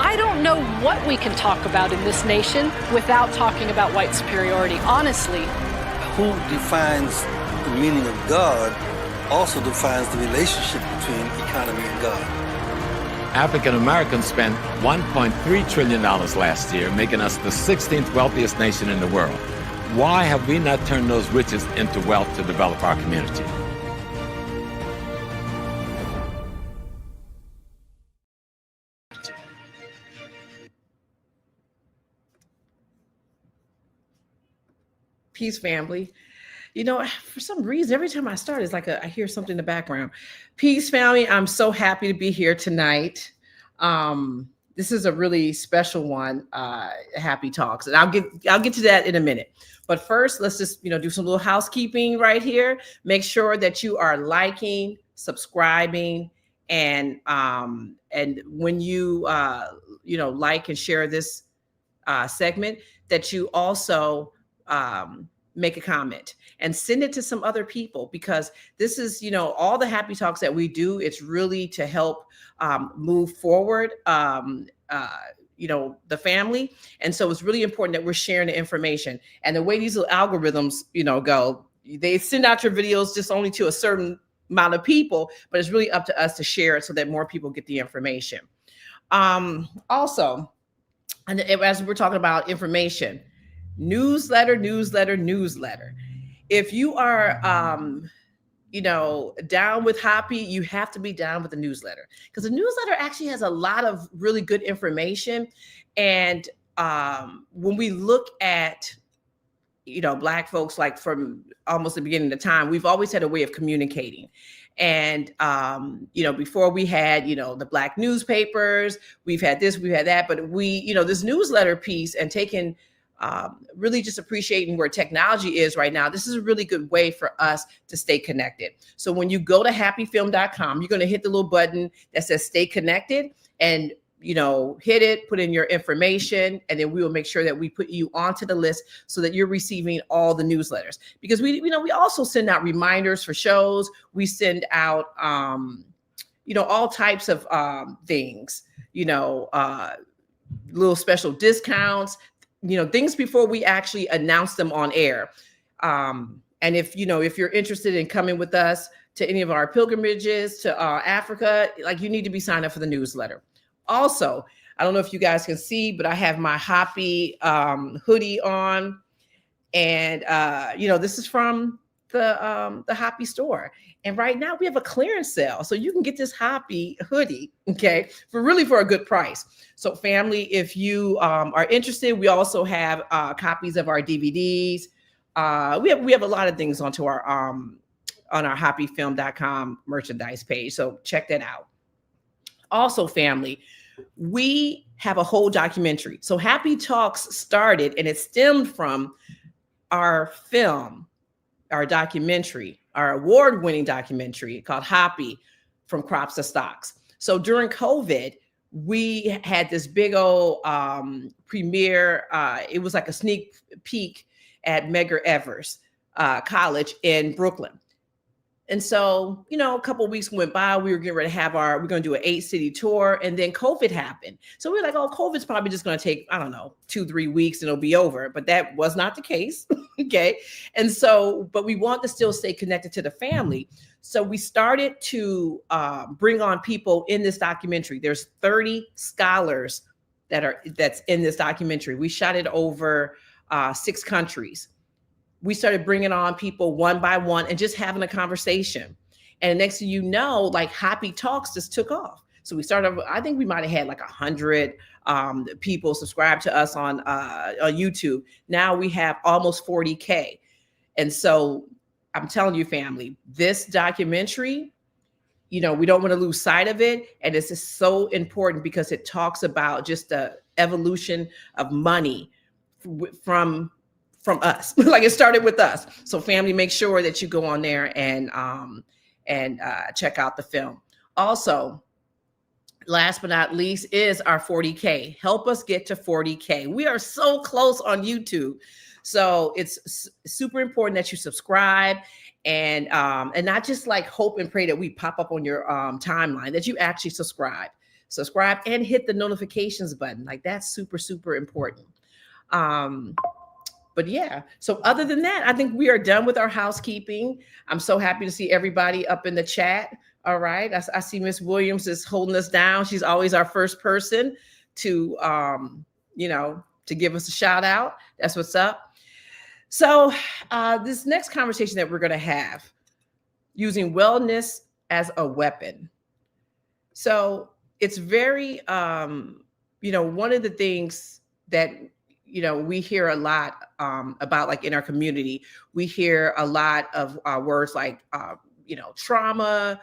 I don't know what we can talk about in this nation without talking about white superiority, honestly. Who defines the meaning of God also defines the relationship between economy and God. African Americans spent $1.3 trillion last year, making us the 16th wealthiest nation in the world. Why have we not turned those riches into wealth to develop our community? Peace, family. You know, for some reason, every time I start, it's like I hear something in the background. Peace, family. I'm so happy to be here tonight. This is a really special one, HAPI Talks, and I'll get to that in a minute. But first, let's just do some little housekeeping right here. Make sure that you are liking, subscribing, and when you like and share this segment, that you also make a comment and send it to some other people, because this is, all the HAPI Talks that we do, it's really to help move forward, the family. And so it's really important that we're sharing the information. And the way these little algorithms, go, they send out your videos just only to a certain amount of people, but it's really up to us to share it so that more people get the information. Also, and as we're talking about information, newsletter. If you are, down with HAPI, you have to be down with the newsletter, because the newsletter actually has a lot of really good information. And when we look at, Black folks, like from almost the beginning of time, we've always had a way of communicating. And, before we had, the Black newspapers, we've had this, we've had that, but we, this newsletter piece and taking really just appreciating where technology is right now. This is a really good way for us to stay connected. So when you go to happyfilm.com, you're going to hit the little button that says stay connected, and hit it, put in your information, and then we will make sure that we put you onto the list so that you're receiving all the newsletters. Because we also send out reminders for shows. We send out all types of things, little special discounts, things before we actually announce them on air. And if you're interested in coming with us to any of our pilgrimages to Africa, you need to be signed up for the newsletter. Also, I don't know if you guys can see, but I have my HAPI hoodie on, and this is from the HAPI store. And right now we have a clearance sale, so you can get this HAPI hoodie, okay, for a good price. So, family, if you are interested, we also have copies of our DVDs. We have a lot of things on our happyfilm.com merchandise page, so check that out. Also, family, we have a whole documentary. So HAPI Talks started, and it stemmed from our film, our documentary, our award-winning documentary called HAPI, From Crops to Stocks. So during COVID, we had this big old premiere. It was like a sneak peek at Medgar Evers College in Brooklyn. And so, a couple of weeks went by, we were getting ready to we're going to do an 8-city tour, and then COVID happened. So we were like, oh, COVID's probably just going to take, 2-3 weeks and it'll be over. But that was not the case. Okay. And so, but we want to still stay connected to the family. So we started to bring on people in this documentary. There's 30 scholars that's in this documentary. We shot it over 6 countries. We started bringing on people one by one and just having a conversation. And next thing you know, HAPI Talks just took off. So we started, I think we might've had 100 people subscribe to us on YouTube. Now we have almost 40K. And so I'm telling you, family, this documentary, we don't want to lose sight of it. And it's just so important because it talks about just the evolution of money from us. It started with us. So family, make sure that you go on there and check out the film. Also, last but not least is our 40K. Help us get to 40K. We are so close on YouTube. So it's super important that you subscribe and not just hope and pray that we pop up on your timeline, that you actually subscribe. subscribe, and hit the notifications button. Like that's super, super important. But yeah, so other than that, I think we are done with our housekeeping. I'm so happy to see everybody up in the chat. All right. I see Miss Williams is holding us down. She's always our first person to, to give us a shout out. That's what's up. So this next conversation that we're going to have, using wellness as a weapon. So it's very, one of the things that, we hear a lot about, like in our community, we hear a lot of words like, trauma,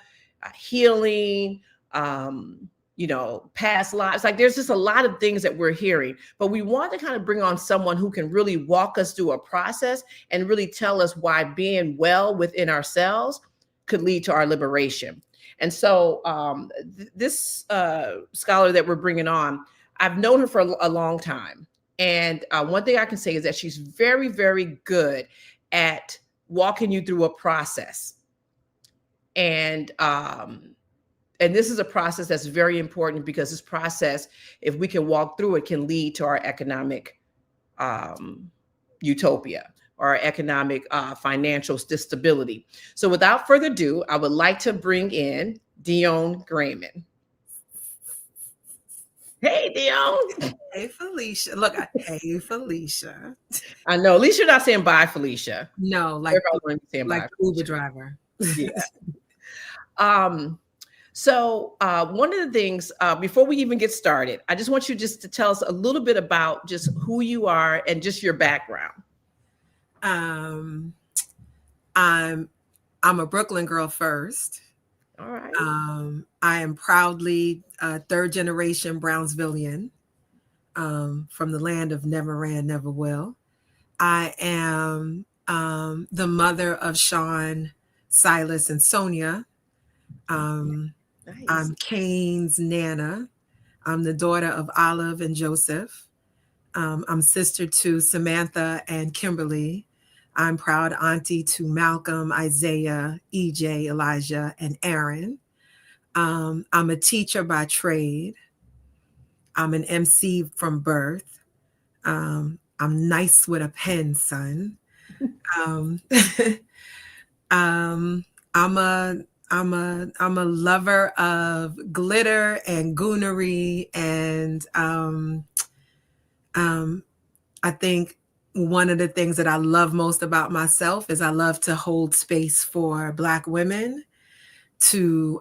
healing, past lives. Like there's just a lot of things that we're hearing, but we want to kind of bring on someone who can really walk us through a process and really tell us why being well within ourselves could lead to our liberation. And so this scholar that we're bringing on, I've known her for a long time. And one thing I can say is that she's very, very good at walking you through a process. And this is a process that's very important, because this process, if we can walk through it, can lead to our economic utopia, or our economic financial stability. So without further ado, I would like to bring in Dionne Grayman. Hey, Dionne. Hey, Felicia. Look, hey, Felicia. I know. At least you're not saying bye, Felicia. No, like saying like bye, Uber driver. Yeah. So one of the things, before we even get started, I just want you just to tell us a little bit about just who you are and just your background. I'm a Brooklyn girl first. All right. I am proudly third generation Brownsvillian, from the land of never ran, never will. I am the mother of Sean, Silas, and Sonia. Nice. I'm Kane's Nana. I'm the daughter of Olive and Joseph. I'm sister to Samantha and Kimberly. I'm proud auntie to Malcolm, Isaiah, EJ, Elijah, and Aaron. I'm a teacher by trade. I'm an MC from birth. I'm nice with a pen, son. I'm a lover of glitter and goonery, and I think one of the things that I love most about myself is I love to hold space for Black women to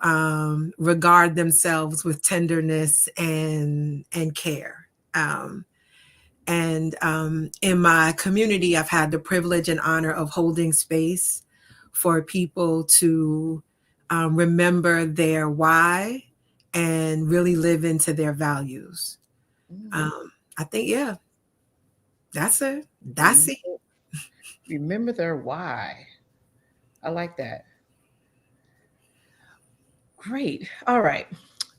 regard themselves with tenderness and care. And in my community, I've had the privilege and honor of holding space for people to remember their why and really live into their values. I think, yeah, that's it. That's it. Remember their why. I like that. Great. All right.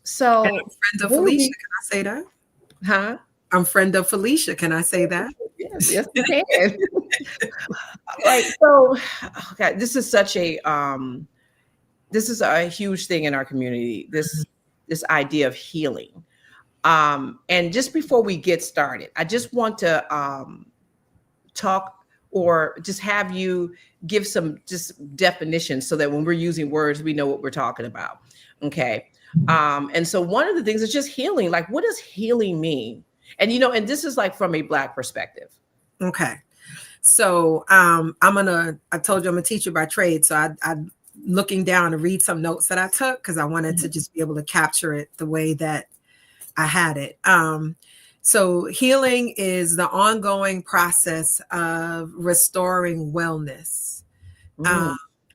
So, and I'm friend of Felicia. Can I say that? Huh? I'm friend of Felicia. Can I say that? Yes, you can. All right. So, okay, this is such a huge thing in our community. This idea of healing. And just before we get started, I just want to talk, or just have you give some just definitions so that when we're using words, we know what we're talking about. Okay. And so one of the things is just healing. Like, what does healing mean? And, and this is like from a Black perspective. Okay. So I told you I'm a teacher by trade. So I'm looking down to read some notes that I took, because I wanted to just be able to capture it the way that I had it. So healing is the ongoing process of restoring wellness.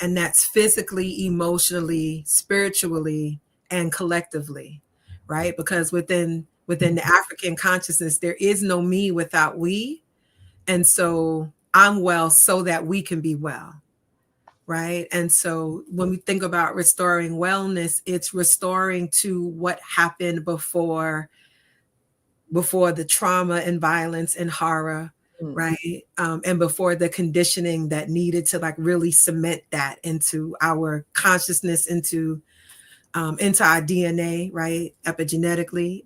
And that's physically, emotionally, spiritually, and collectively, right? Because within the African consciousness, there is no me without we. And so I'm well so that we can be well, right? And so when we think about restoring wellness, it's restoring to what happened before the trauma and violence and horror, right? And before the conditioning that needed to like really cement that into our consciousness, into into our DNA, right? Epigenetically.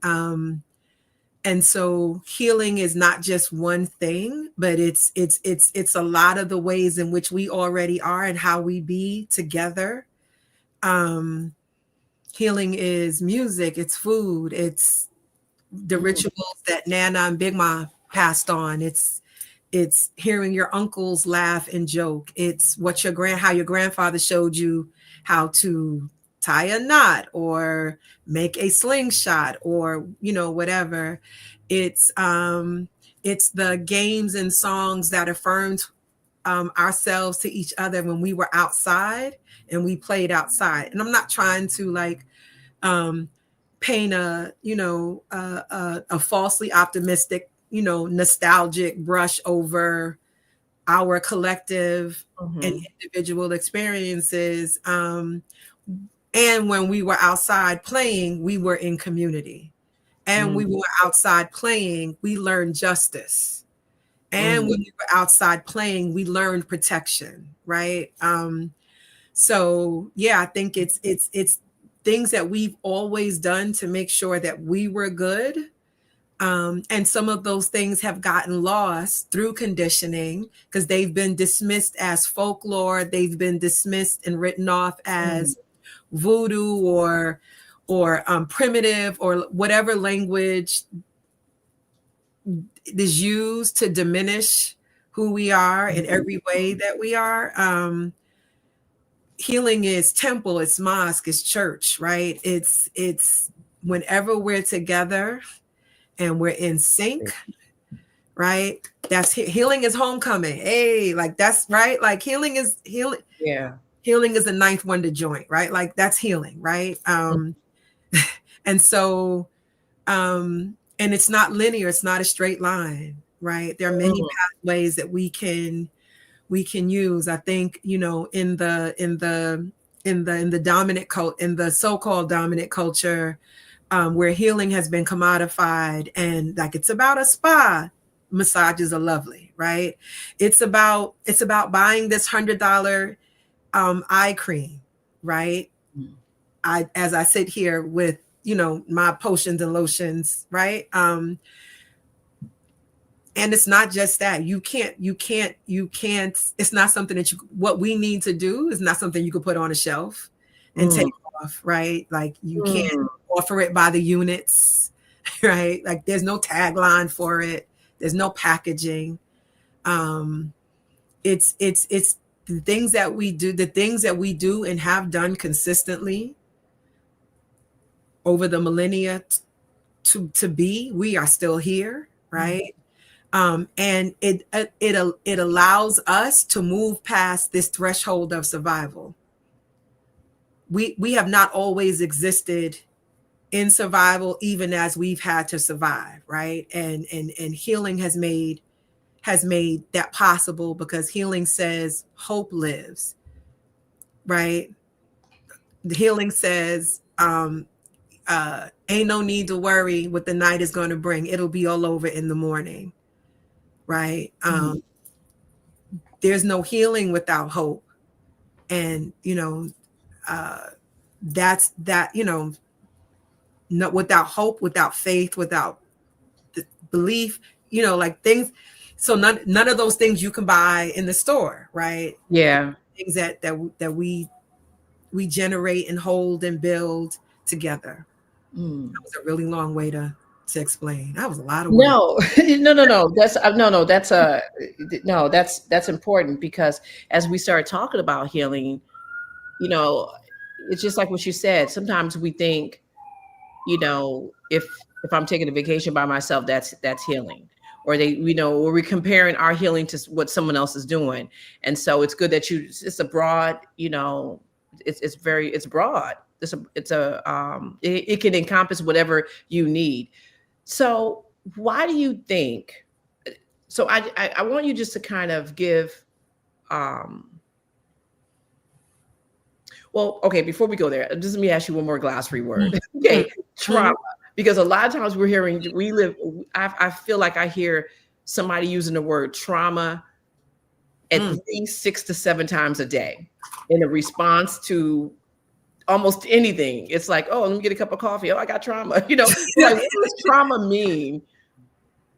And so healing is not just one thing, but it's a lot of the ways in which we already are and how we be together. Healing is music, it's food, it's the rituals that Nana and Big Ma passed on. It's hearing your uncles laugh and joke. It's what how your grandfather showed you how to tie a knot or make a slingshot or, whatever. It's the games and songs that affirmed ourselves to each other when we were outside and we played outside. And I'm not trying to paint a falsely optimistic, nostalgic brush over our collective and individual experiences. And when we were outside playing, we were in community. And we were outside playing, we learned justice. And when we were outside playing, we learned protection, right? So yeah, I think it's things that we've always done to make sure that we were good. And some of those things have gotten lost through conditioning because they've been dismissed as folklore. They've been dismissed and written off as voodoo or primitive or whatever language is used to diminish who we are in every way that we are. Healing is temple, it's mosque, it's church, right? It's whenever we're together and we're in sync, right? That's healing is homecoming. Hey, that's right. Like healing is healing. Yeah. Healing is the ninth wonder joint, right? Like that's healing, right? And so, and it's not linear. It's not a straight line, right? There are many pathways that we can use. I think, in the dominant cult, in the so-called dominant culture, where healing has been commodified and like it's about a spa, massages are lovely, right? It's about buying this $100 eye cream, right? As I sit here with my potions and lotions, right? And it's not just that. You can't, it's not something that what we need to do is not something you could put on a shelf and take off, right? Like you can't offer it by the units, right? Like there's no tagline for it. There's no packaging. It's the things that we do and have done consistently over the millennia we are still here, right? And it allows us to move past this threshold of survival. We have not always existed in survival, even as we've had to survive, right? And healing has made that possible because healing says hope lives, right? The healing says ain't no need to worry what the night is going to bring. It'll be all over in the morning, right? There's no healing without hope. And, that's that, not without hope, without faith, without belief, like things. So none of those things you can buy in the store, right? Yeah. Things that we generate and hold and build together. That was a really long way to explain. That was a lot of work. No. That's important because as we start talking about healing, it's just like what you said. Sometimes we think, if I'm taking a vacation by myself, that's healing. Or or we're comparing our healing to what someone else is doing. And so it's good that it's a broad, it's broad. It can encompass whatever you need. So why do you think, so I want you just to kind of give, well, okay, before we go there, just let me ask you one more glossary word. Okay, trauma. Because a lot of times I feel like I hear somebody using the word trauma at least 6 to 7 times a day in a response to almost anything. It's like, oh, let me get a cup of coffee. Oh, I got trauma. You know, like, what does trauma mean?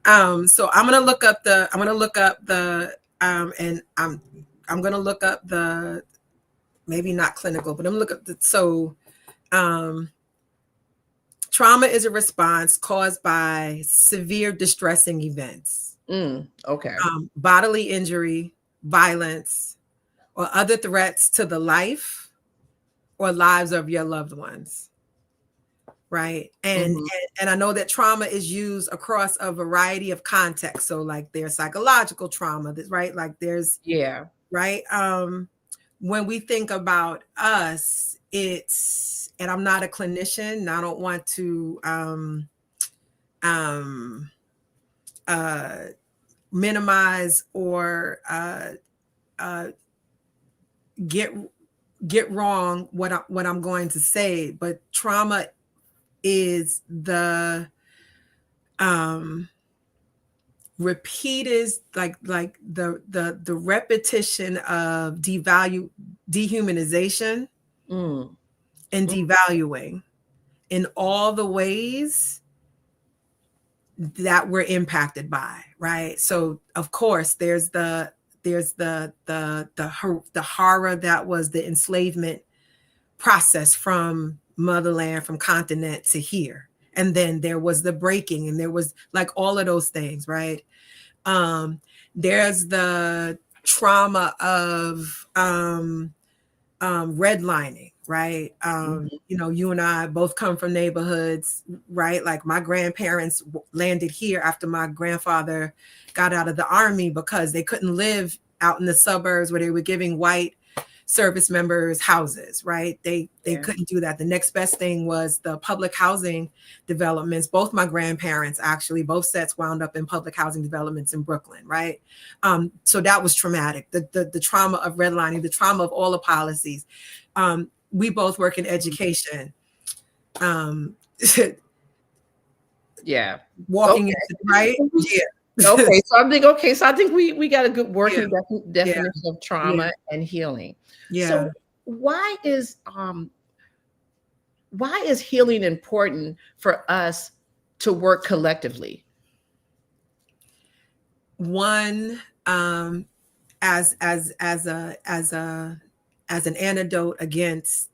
So I'm gonna look up the and I'm gonna look up the, maybe not clinical, but I'm looking at trauma is a response caused by severe distressing events. Okay. Bodily injury, violence, or other threats to the life or lives of your loved ones. Right. And I know that trauma is used across a variety of contexts. So like there's psychological trauma, right? Like there's, right. When we think about us, it's, and I'm not a clinician, and I don't want to minimize or get wrong what I'm going to say, but trauma is the repeated, like the repetition of dehumanization and devaluing in all the ways that we're impacted by, right? So of course there's the horror that was the enslavement process from motherland, from continent to here. And then there was the breaking, and there was like all of those things, right? There's the trauma of redlining, right? You know, you and I both come from neighborhoods, right? Like my grandparents landed here after my grandfather got out of the army because they couldn't live out in the suburbs where they were giving white service members houses, right? They couldn't do that. The next best thing was the public housing developments. Both my grandparents, actually, both sets wound up in public housing developments in Brooklyn, right? So that was traumatic. The trauma of redlining, the trauma of all the policies. We both work in education. Walking into, right? Okay, so I think we got a good working definition of trauma and healing. So why is healing important for us to work collectively? One, as an antidote against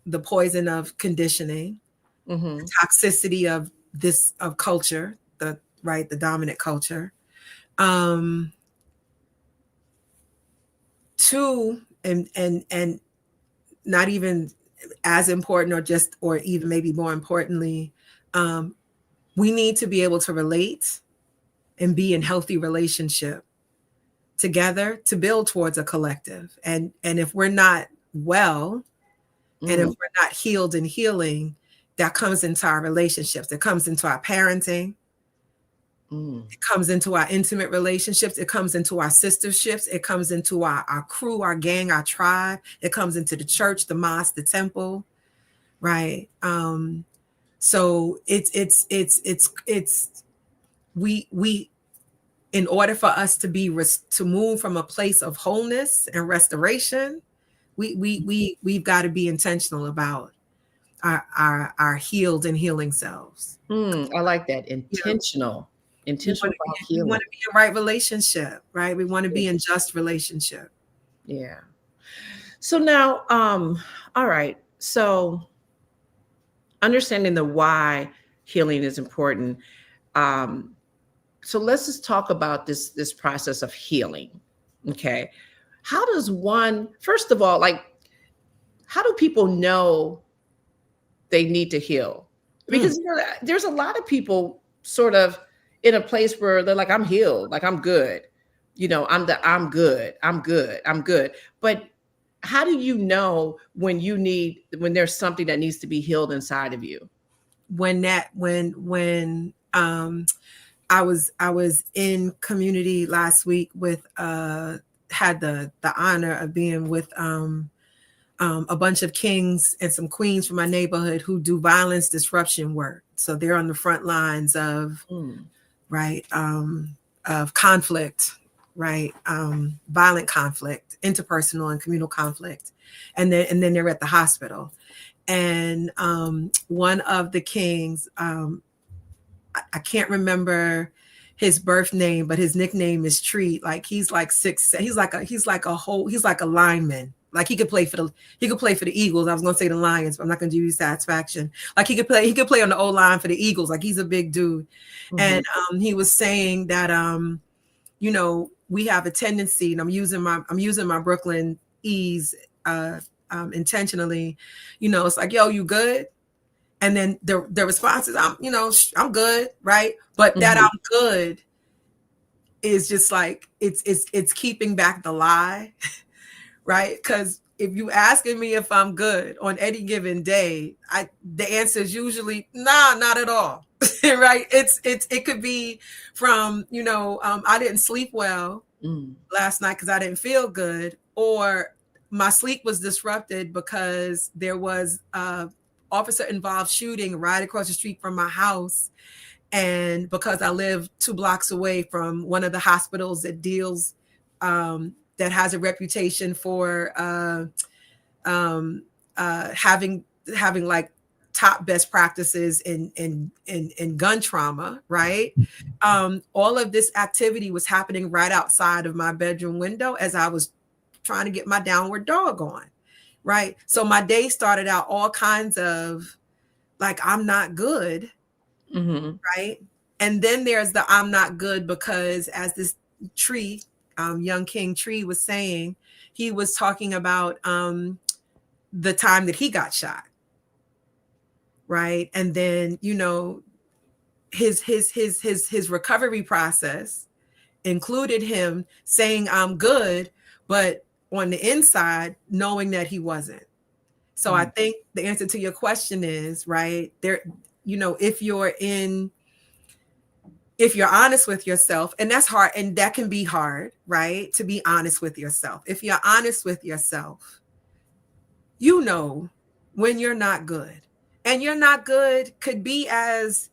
the poison of conditioning, the toxicity of culture, the dominant culture. Two, and not even as important, or even maybe more importantly, we need to be able to relate and be in healthy relationship together to build towards a collective. And if we're not well, and if we're not healed and healing, that comes into our relationships. It comes into our parenting. It comes into our intimate relationships. It comes into our sisterships. It comes into our crew, our gang, our tribe. It comes into the church, the mosque, the temple, right? So we in order for us to move from a place of wholeness and restoration, we've got to be intentional about our healed and healing selves. I like that. Intentional about healing. We want to be in right relationship, right? We want to be in just relationship. Yeah. So now, all right. So understanding the why healing is important. So let's just talk about this process of healing. Okay. How does one, first of all, like, how do people know they need to heal? Because you know, there's a lot of people sort of in a place where they're like, I'm healed, like I'm good. You know, I'm good. But how do you know when there's something that needs to be healed inside of you? When I was in community last week with had the honor of being with a bunch of kings and some queens from my neighborhood who do violence disruption work. So they're on the front lines of of conflict, right? Violent conflict, interpersonal and communal conflict, and then they're at the hospital. And one of the kings, I can't remember his birth name, but his nickname is Tree. Like he's like he's like a lineman. Like he could play for the Eagles. I was gonna say the Lions, but I'm not gonna give you satisfaction. Like he could play on the O line for the Eagles. Like he's a big dude. And he was saying that you know, we have a tendency, and I'm using my Brooklyn ease intentionally, you know, it's like, yo, you good? And then the response is, I'm good, right? But that I'm good is just like it's keeping back the lie, right? Because if you asking me if I'm good on any given day, the answer is usually nah, not at all. Right? It could be from, I didn't sleep well last night because I didn't feel good, or my sleep was disrupted because there was a officer involved shooting right across the street from my house. And because I live 2 blocks away from one of the hospitals that deals, that has a reputation for having like top best practices in gun trauma, right? All of this activity was happening right outside of my bedroom window as I was trying to get my downward dog on, right? So my day started out all kinds of like, I'm not good, right? And then there's the I'm not good because, as this Tree, young King Tree was saying, he was talking about the time that he got shot, right? And then, his recovery process included him saying I'm good, but on the inside knowing that he wasn't. So I think the answer to your question is, right there, if you're honest with yourself, and that's hard, and that can be hard, right? To be honest with yourself. If you're honest with yourself, when you're not good. And you're not good could be as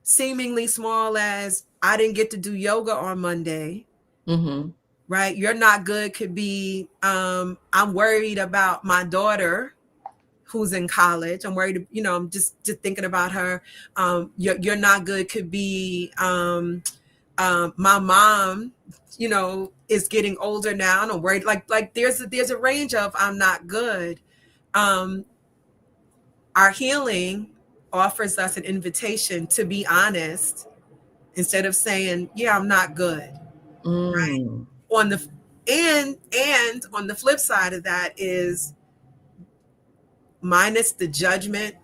seemingly small as I didn't get to do yoga on Monday, right? You're not good could be I'm worried about my daughter who's in college. I'm worried, I'm just thinking about her. You're not good could be my mom, is getting older now, and I'm worried. Like there's a range of I'm not good. Our healing offers us an invitation to be honest instead of saying, yeah, I'm not good. Right? On the on the flip side of that is minus the judgment,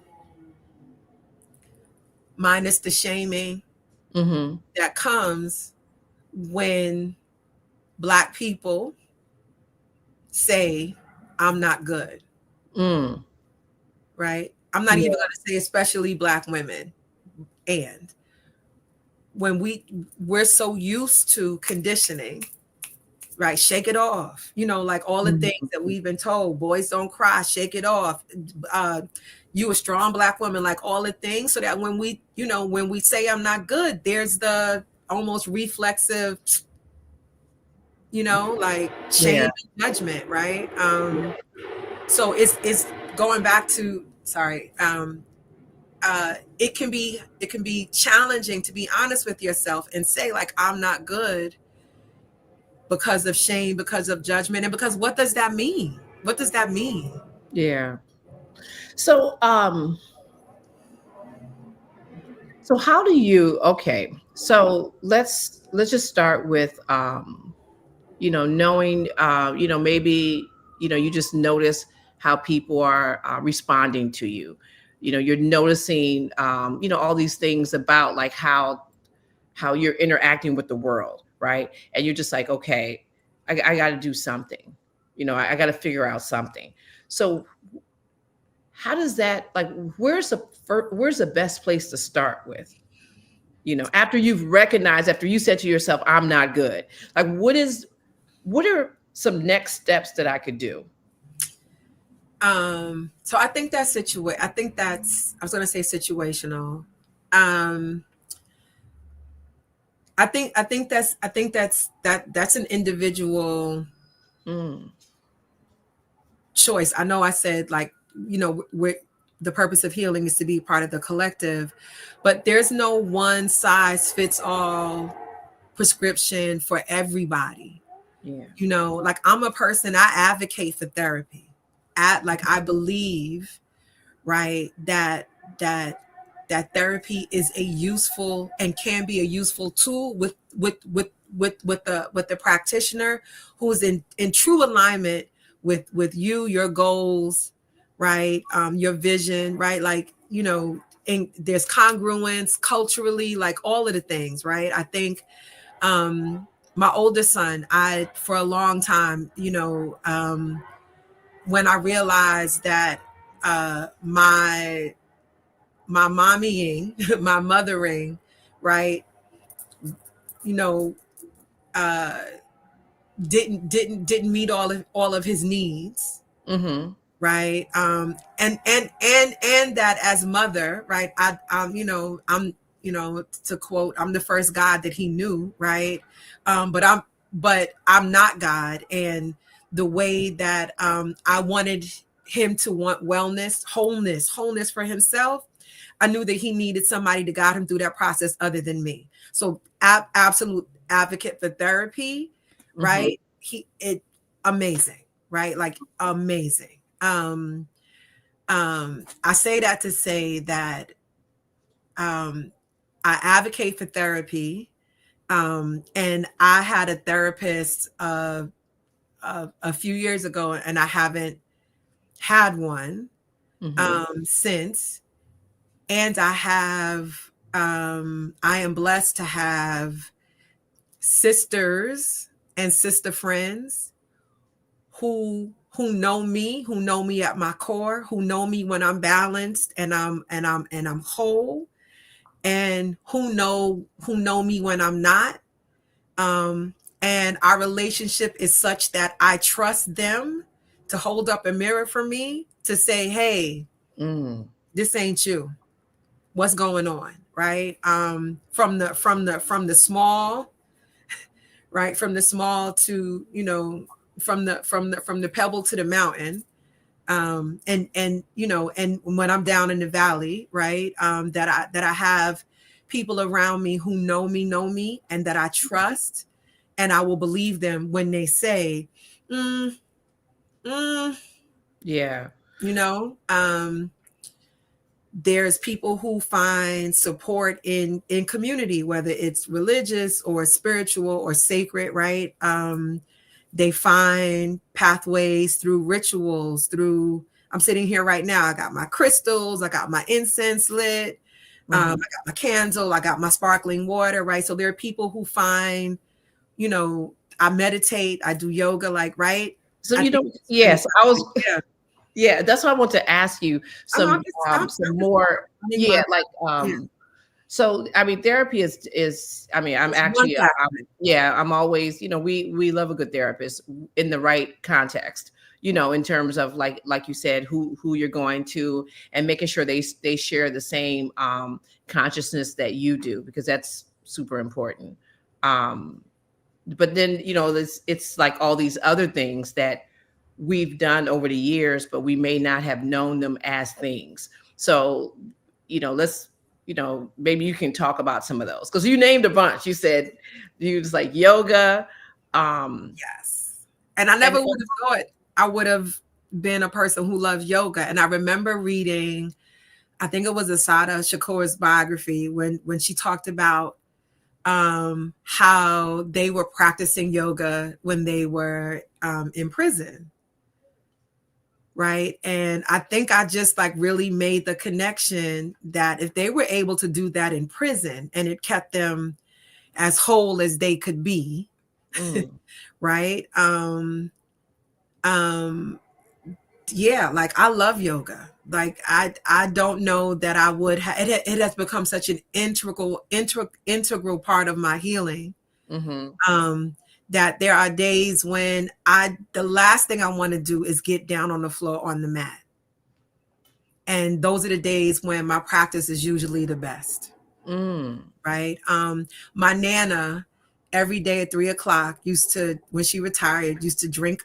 minus the shaming that comes when Black people say, I'm not good. Right? I'm not even going to say especially Black women. And when we're so used to conditioning, right? Shake it off. Like all the things that we've been told, boys don't cry, shake it off. You a strong Black woman, like all the things, so that when we say I'm not good, there's the almost reflexive, like shame and judgment, right? So it's going back to, it can be challenging to be honest with yourself and say, like, I'm not good because of shame, because of judgment, and because what does that mean? What does that mean? Yeah. So so how do you, so let's just start with knowing maybe you just notice how people are responding to you. You're noticing all these things about like how you're interacting with the world, right? And you're just like, okay, I got to do something. I got to figure out something. So how does that, like, where's the best place to start with? After you've recognized, after you said to yourself, I'm not good, like, what are some next steps that I could do? So I think that's I was going to say situational. I think that's an individual choice. I know I said, like, the purpose of healing is to be part of the collective, but there's no one size fits all prescription for everybody. Yeah. You know, like I'm a person, I advocate for therapy. I believe, right, that therapy is a useful and can be a useful tool with the practitioner who's in true alignment with you, your goals, right, your vision, right, like, you know, and there's congruence culturally, like all of the things, right? I think my oldest son, for a long time, you know, when I realized that my mommying, my mothering, right, you know, didn't meet all of his needs, Mm-hmm. right, and that as mother, right, I'm you know, I'm, you know, to quote, I'm the first God that he knew, right, but I'm not God, and the way that I wanted him to want wellness, wholeness for himself, I knew that he needed somebody to guide him through that process other than me. So absolute advocate for therapy, right? Amazing, right? Like amazing. I say that to say that I advocate for therapy, and I had a therapist a few years ago, and I haven't had one since. And I am blessed to have sisters and sister friends who know me at my core, who know me when I'm balanced and I'm whole, and who know me when I'm not. And our relationship is such that I trust them to hold up a mirror for me to say, hey, this ain't you. What's going on, right? From the small, right, from the small to, you know, from the pebble to the mountain, and you know, and when I'm down in the valley, right, that I have people around me who know me, and that I trust, and I will believe them when they say, yeah, you know. There's people who find support in community, whether it's religious or spiritual or sacred, right? They find pathways through rituals, through, I'm sitting here right now, I got my crystals, I got my incense lit, I got my candle, I got my sparkling water, right? So there are people who find, you know, I meditate, I do yoga, like, right? So, you know, yes, I was, yeah, that's what I want to ask you some more. Yeah, like, so, I mean, therapy is, I mean, I'm actually, I'm always, you know, we love a good therapist in the right context, you know, in terms of like you said, who you're going to, and making sure they share the same consciousness that you do, because that's super important. But then, you know, it's like all these other things that we've done over the years, but we may not have known them as things. So, you know, maybe you can talk about some of those, because you named a bunch. You said you was like yoga. Yes. And I never would have thought I would have been a person who loved yoga. And I remember reading, I think it was Asada Shakur's biography, when she talked about how they were practicing yoga when they were in prison. Right. And I think I just like really made the connection that if they were able to do that in prison and it kept them as whole as they could be, right. Yeah, like I love yoga. Like I don't know that I would have, it has become such an integral part of my healing. That there are days when the last thing I want to do is get down on the floor on the mat. And those are the days when my practice is usually the best. Right. My Nana every day at 3:00, used to, when she retired, used to drink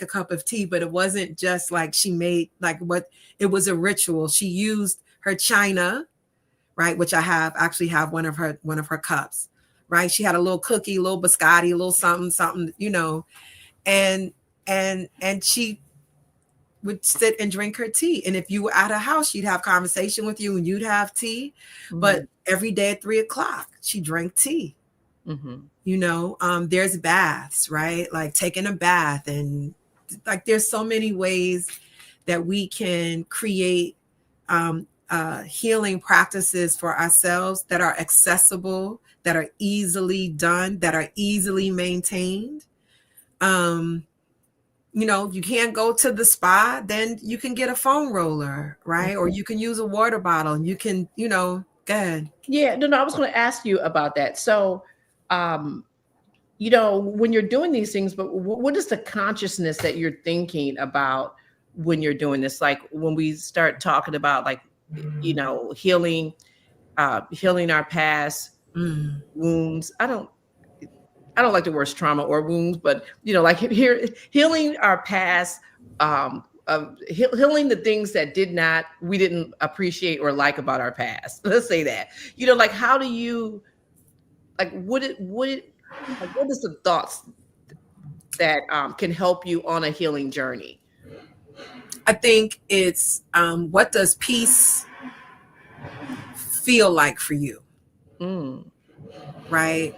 a cup of tea, but it wasn't just like she made like what, it was a ritual. She used her china, right? Which I actually have one of her cups, right? She had a little cookie, a little biscotti, a little something, and she would sit and drink her tea. And if you were at her house, she'd have conversation with you and you'd have tea. Mm-hmm. But every day at 3:00, she drank tea. Mm-hmm. There's baths, right? Like taking a bath, and like there's so many ways that we can create healing practices for ourselves that are accessible, that are easily done, that are easily maintained. You can't go to the spa, then you can get a foam roller, right? Or you can use a water bottle, and you can, go ahead. Yeah, no, I was going to ask you about that. So, when you're doing these things, but what is the consciousness that you're thinking about when you're doing this? Like when we start talking about like, healing our past wounds. I don't like the words trauma or wounds, but like healing our past, healing the things that we didn't appreciate or like about our past. Let's say that. Like how do you, like what is the thoughts that can help you on a healing journey? I think it's what does peace feel like for you? Right?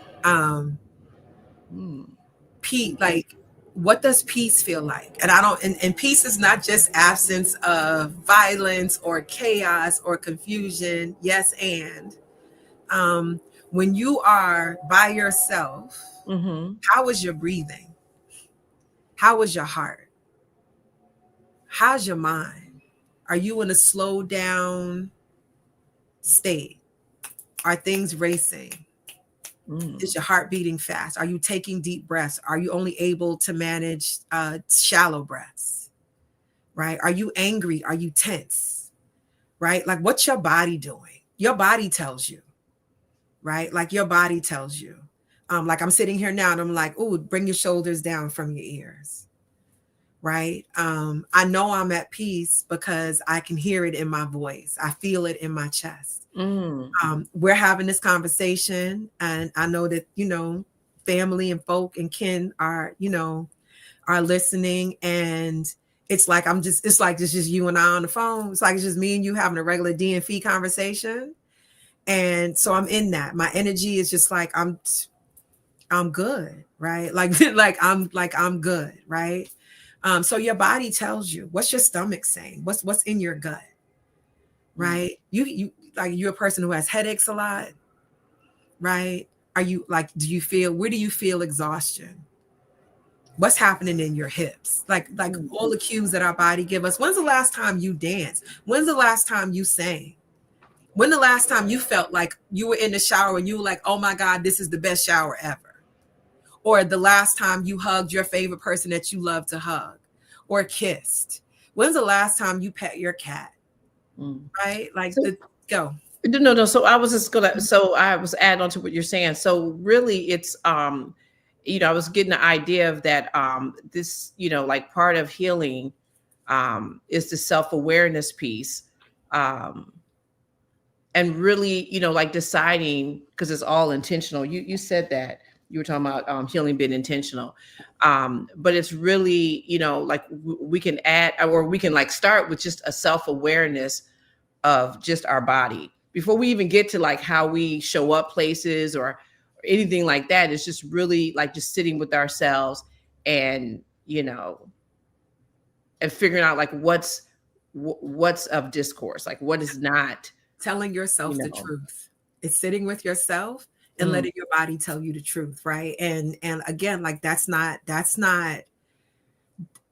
Peace, like what does peace feel like? And peace is not just absence of violence or chaos or confusion. Yes, and when you are by yourself, how is your breathing? How is your heart? How's your mind? Are you in a slow down state? Are things racing? Is your heart beating fast? Are you taking deep breaths? Are you only able to manage shallow breaths? Right? Are you angry? Are you tense? Right? Like what's your body doing? Your body tells you, right? Like your body tells you. Like I'm sitting here now and I'm like, ooh, bring your shoulders down from your ears. Right? I know I'm at peace because I can hear it in my voice. I feel it in my chest. We're having this conversation, and I know that, family and folk and kin are listening, and it's like it's like it's just you and I on the phone. It's like it's just me and you having a regular DNF conversation. And so I'm in that. My energy is just like I'm good, right? Like I'm good, right? So your body tells you. What's your stomach saying? What's in your gut, right? You like you're a person who has headaches a lot, right? Are you like, where do you feel exhaustion? What's happening in your hips? Like all the cues that our body give us. When's the last time you danced? When's the last time you sang? When the last time you felt like you were in the shower and you were like, oh my God, this is the best shower ever? Or the last time you hugged your favorite person that you love to hug or kissed? When's the last time you pet your cat? Right? Like go. No. So I was adding on to what you're saying. So really it's, I was getting the idea of that, this, like part of healing, is the self-awareness piece. And really, like deciding, because it's all intentional. You said that you were talking about healing being intentional. But it's really, like we can add, or we can like start with just a self-awareness of just our body before we even get to like how we show up places or anything like that. It's just really like just sitting with ourselves and, and figuring out like what's of discourse, like what is not. Telling yourself the truth. It's sitting with yourself and letting your body tell you the truth, right? And again, like that's not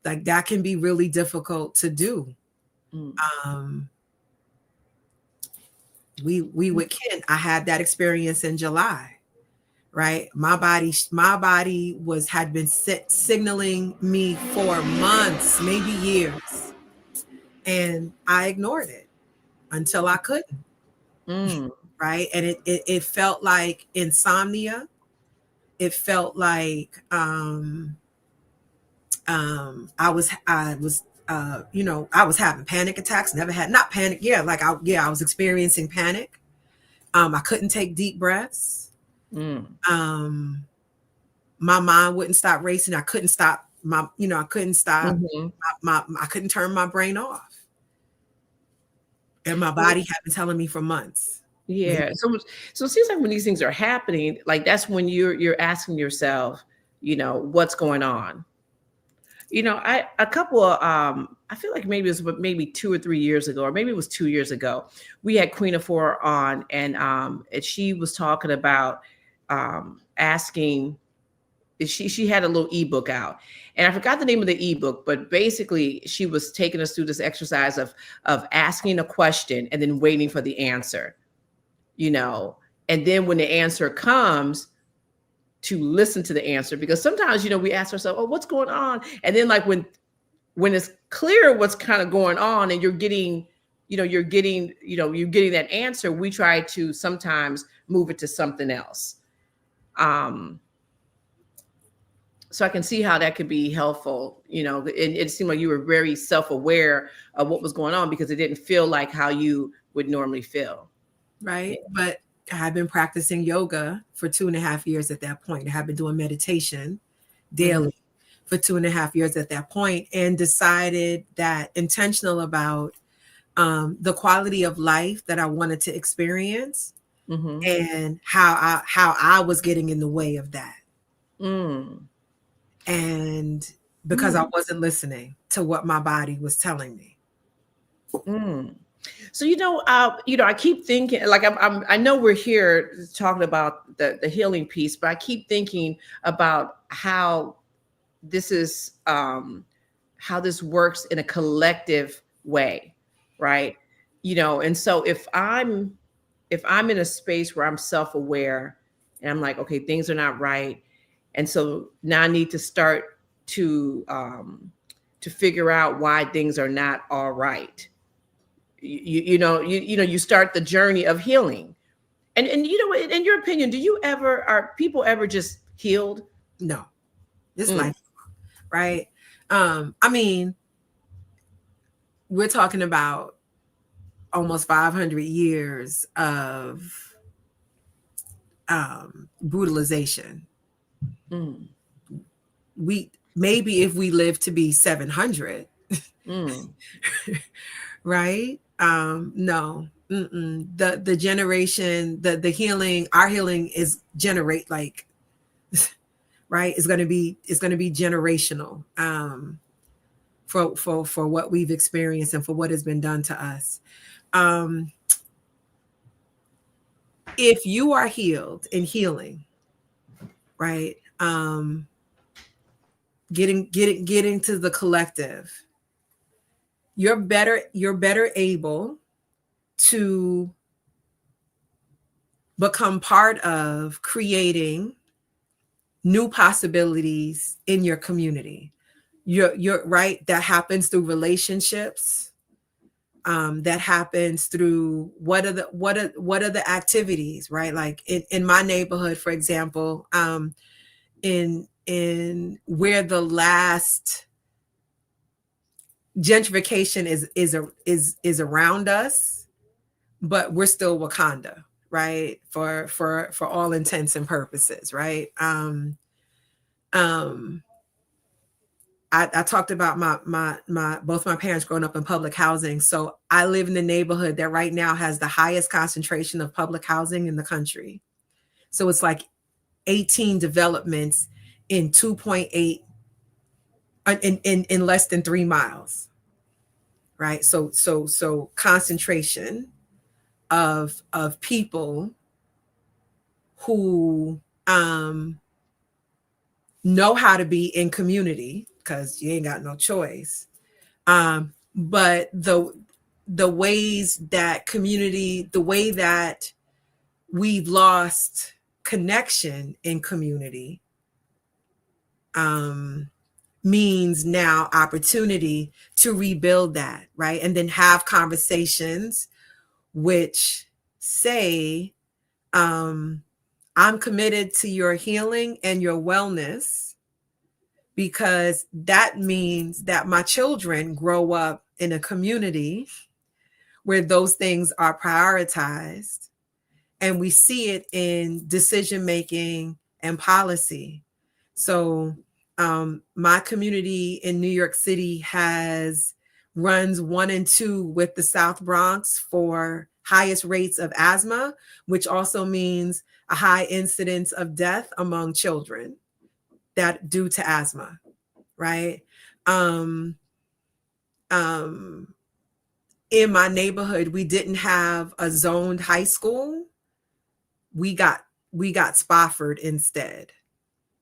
like that can be really difficult to do. We with kin, I had that experience in July, right? My body had been signaling me for months, maybe years, and I ignored it until I couldn't. right? And it felt like insomnia. It felt like I was I was having panic attacks. Never had, not panic, I was experiencing panic. I couldn't take deep breaths. My mind wouldn't stop racing. I couldn't stop I couldn't stop I couldn't turn my brain off. And my body had been telling me for months. Yeah. So it seems like when these things are happening, like that's when you're asking yourself, what's going on. I feel like maybe it was maybe 2 or 3 years ago, or maybe it was 2 years ago, we had Queen Afua on, and she was talking about asking. She had a little ebook out, and I forgot the name of the ebook, but basically she was taking us through this exercise of asking a question and then waiting for the answer, and then when the answer comes, to listen to the answer, because sometimes, we ask ourselves, oh, what's going on? And then like when it's clear what's kind of going on and you're getting that answer, we try to sometimes move it to something else. So I can see how that could be helpful, and it seemed like you were very self-aware of what was going on because it didn't feel like how you would normally feel. Right. But I had been practicing yoga for 2.5 years at that point. I had been doing meditation daily for 2.5 years at that point, and decided that intentional about the quality of life that I wanted to experience, and how I was getting in the way of that. And because I wasn't listening to what my body was telling me. So, I keep thinking, like, I know we're here talking about the healing piece, but I keep thinking about how this is, how this works in a collective way, right? And so if I'm in a space where I'm self-aware and I'm like, okay, things are not right, and so now I need to start to figure out why things are not all right. You start the journey of healing, and in your opinion, are people ever just healed? No, this life, right? I mean, we're talking about almost 500 years of brutalization. Maybe if we live to be 700, right? No, the generation, the healing, our healing is right? It's going to be generational, for what we've experienced and for what has been done to us. If you are healed and healing, right? Getting to the collective, you're better able to become part of creating new possibilities in your community. You're right. That happens through relationships. That happens through what are the activities, right? Like in my neighborhood, for example, in where the last gentrification is around us, but we're still Wakanda, right? For all intents and purposes, right? I talked about my both my parents growing up in public housing. So I live in the neighborhood that right now has the highest concentration of public housing in the country. So it's like 18 developments in 2.8 in less than 3 miles. Right. So concentration of people who know how to be in community, because you ain't got no choice. But the ways that the way that we've lost connection in community means now opportunity to rebuild that, right? And then have conversations which say, I'm committed to your healing and your wellness, because that means that my children grow up in a community where those things are prioritized, and we see it in decision making and policy. So my community in New York City runs 1 and 2 with the South Bronx for highest rates of asthma, which also means a high incidence of death among children that due to asthma, right? In my neighborhood, we didn't have a zoned high school. We got Spofford instead,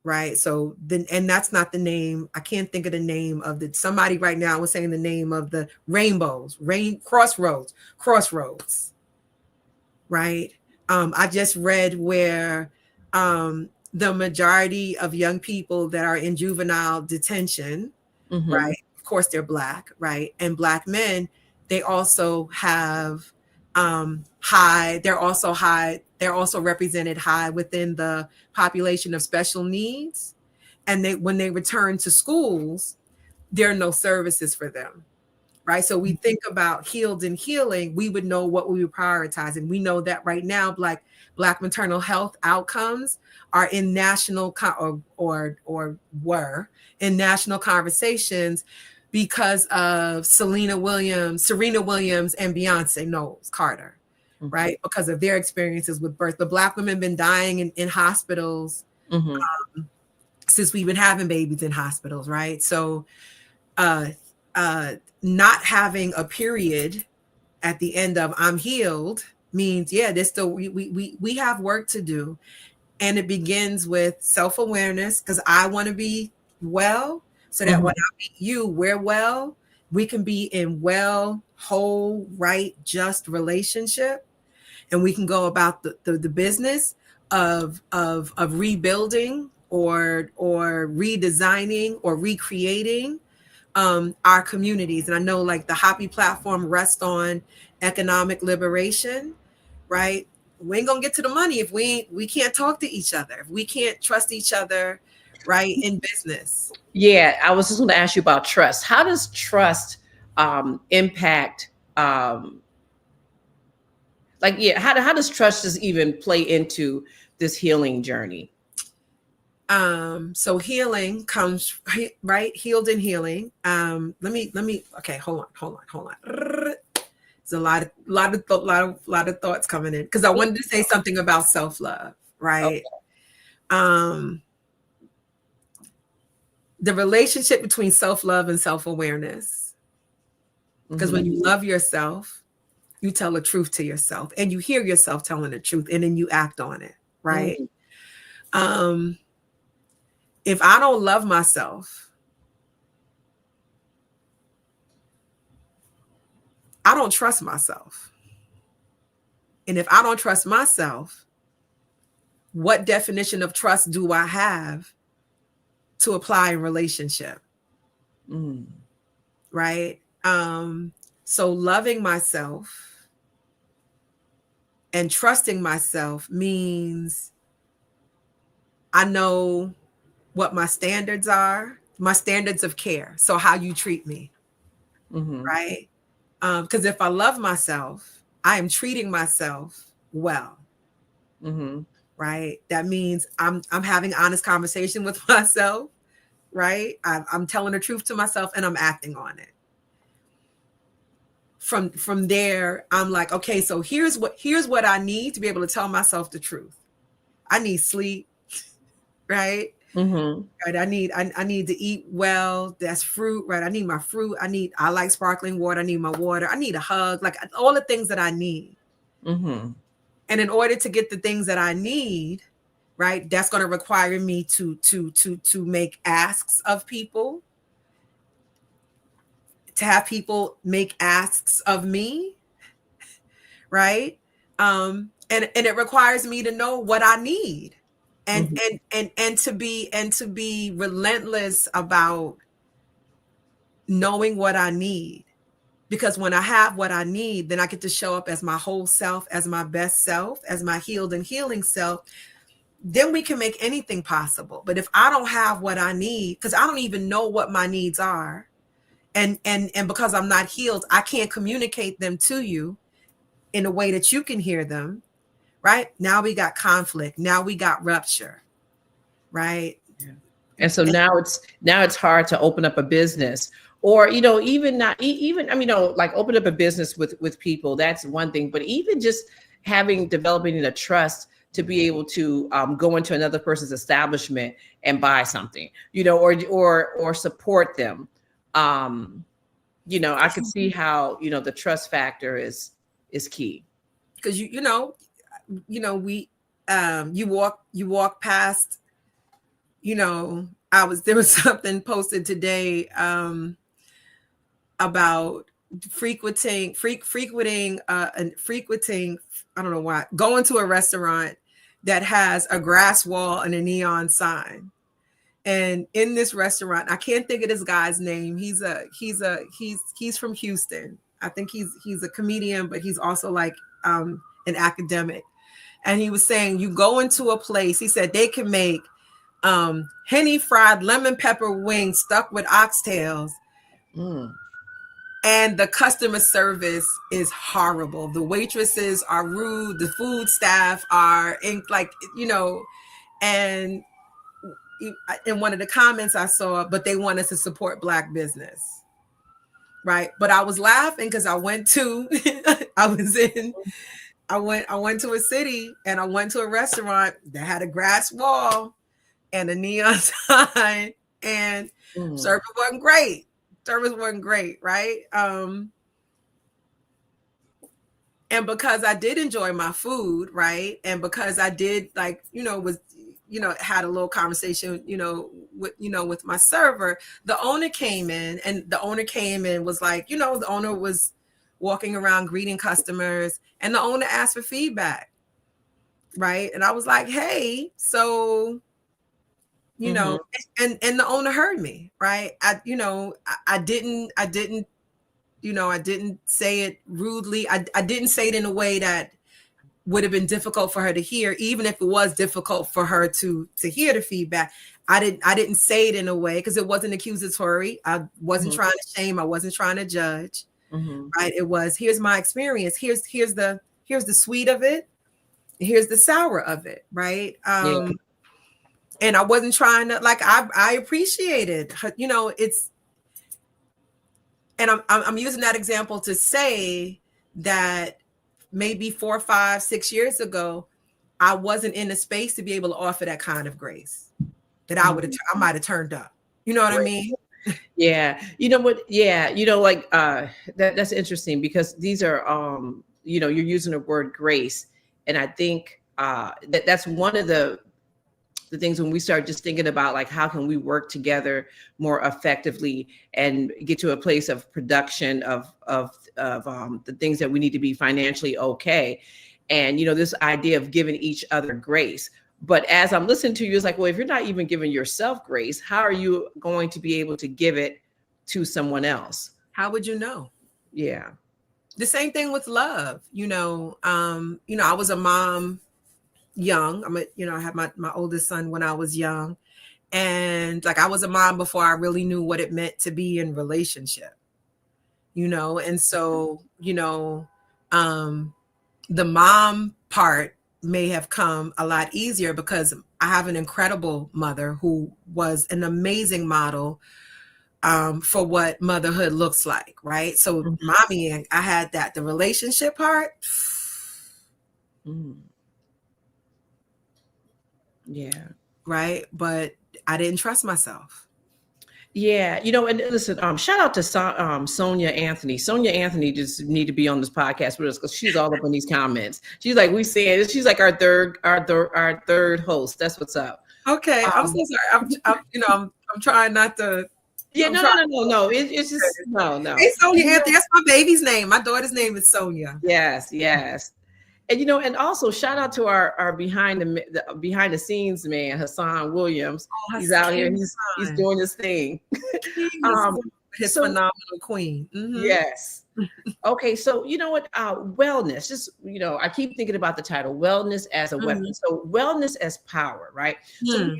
right? So then, and that's not the name. I can't think of the name of somebody right now was saying the name of the Crossroads, right? I just read where the majority of young people that are in juvenile detention, right? Of course, they're Black, right? And Black men, they also have they're also represented high within the population of special needs. And when they return to schools, there are no services for them, right? So we think about healed and healing, we would know what we would prioritize. And we know that right now, Black maternal health outcomes are in national or were in national conversations because of Serena Williams and Beyonce Knowles Carter, right? Because of their experiences with birth. The Black women been dying in hospitals since we've been having babies in hospitals, right? So not having a period at the end of I'm healed means, yeah, there's still we have work to do. And it begins with self-awareness, because I want to be well, so that when I meet you, we're well. We can be in well, whole, right, just relationship. And we can go about the business of rebuilding or redesigning or recreating our communities. And I know, like, the HAPI platform rests on economic liberation, right? We ain't gonna get to the money if we can't talk to each other, if we can't trust each other, right, in business. Yeah, I was just going to ask you about trust. How does trust impact? How does trust just even play into this healing journey? So healing comes, right, healed and healing. Let me. Okay, hold on. There's a lot of thoughts coming in, because I wanted to say something about self-love, right? Okay. The relationship between self-love and self-awareness, because when you love yourself, you tell the truth to yourself, and you hear yourself telling the truth, and then you act on it, right? If I don't love myself, I don't trust myself. And if I don't trust myself, what definition of trust do I have to apply in relationship? Right? So loving myself and trusting myself means I know what my standards are, my standards of care. So how you treat me, right? Because if I love myself, I am treating myself well, right? That means I'm having honest conversation with myself, right? I'm telling the truth to myself, and I'm acting on it. From there, I'm like, okay, so here's what I need to be able to tell myself the truth. I need sleep, right? Right. I need to eat well. That's fruit, right? I need my fruit. I like sparkling water. I need my water. I need a hug, like all the things that I need. And in order to get the things that I need, right, that's going to require me to make asks of people, to have people make asks of me, right? And it requires me to know what I need. And to be relentless about knowing what I need, Because when I have what I need, then I get to show up as my whole self, as my best self, as my healed and healing self. Then we can make anything possible. But if I don't have what I need, because I don't even know what my needs are, and because I'm not healed, I can't communicate them to you in a way that you can hear them, right? Now we got conflict. Now we got rupture, right? Yeah. And so now it's hard to open up a business, or, you know, even I mean, you know, like open up a business with people. That's one thing, but even just developing a trust to be able to go into another person's establishment and buy something, you know, or support them. You know, I can see how, you know, the trust factor is key. Because you know, we you walk past, you know, there was something posted today about frequenting I don't know why, going to a restaurant that has a grass wall and a neon sign. And in this restaurant, I can't think of this guy's name. He's from Houston. I think he's a comedian, but he's also like an academic. And he was saying, you go into a place, he said they can make henny fried lemon pepper wings stuck with oxtails. And the customer service is horrible. The waitresses are rude. The food staff are like, you know, and in one of the comments I saw, but they want us to support Black business. Right. But I was laughing because I went to a city and I went to a restaurant that had a grass wall and a neon sign, and service wasn't great. Service wasn't great, right? And because I did enjoy my food, right? And because I did, like, you know, had a little conversation, with my server, the owner came in and was like, you know, the owner was walking around greeting customers, and the owner asked for feedback, right? And I was like, hey, so, you know, and the owner heard me, right? I didn't say it rudely. I didn't say it in a way that would have been difficult for her to hear, even if it was difficult for her to hear the feedback. I didn't say it in a way because it wasn't accusatory. I wasn't trying to shame. I wasn't trying to judge. Right? It was, here's my experience. Here's the sweet of it. Here's the sour of it. Right. And I wasn't trying to, like, I appreciated, you know, and I'm using that example to say that maybe 4, 5, 6 years ago, I wasn't in a space to be able to offer that kind of grace that I might have turned up. You know what I mean? Yeah. You know what? Yeah. You know, like that's interesting because these are, you know, you're using the word grace. And I think that's one of the things when we start just thinking about, like, how can we work together more effectively and get to a place of production of the things that we need to be financially okay. And, you know, this idea of giving each other grace. But as I'm listening to you, it's like, well, if you're not even giving yourself grace, how are you going to be able to give it to someone else? How would you know? Yeah. The same thing with love. You know, I was a mom young. I had my oldest son when I was young, and like I was a mom before I really knew what it meant to be in relationship, you know. And so, you know, the mom part may have come a lot easier because I have an incredible mother who was an amazing model for what motherhood looks like, right? So mommy, and I had that, the relationship part. Yeah. Right. But I didn't trust myself. Yeah. You know, and listen, shout out to Sonia Anthony. Sonia Anthony just need to be on this podcast with us because she's all up in these comments. She's like, she's like our third host. That's what's up. Okay. I'm so sorry. I'm trying not to. Yeah, no. It's just no. Hey, Sonia Anthony, that's my baby's name. My daughter's name is Sonia. Yes. And, you know, and also shout out to our behind the scenes man, Hassan Williams. He's out here. He's doing his thing. his phenomenal queen. Yes. Okay, so you know what? Wellness. Just I keep thinking about the title, wellness as a weapon. So wellness as power, right? So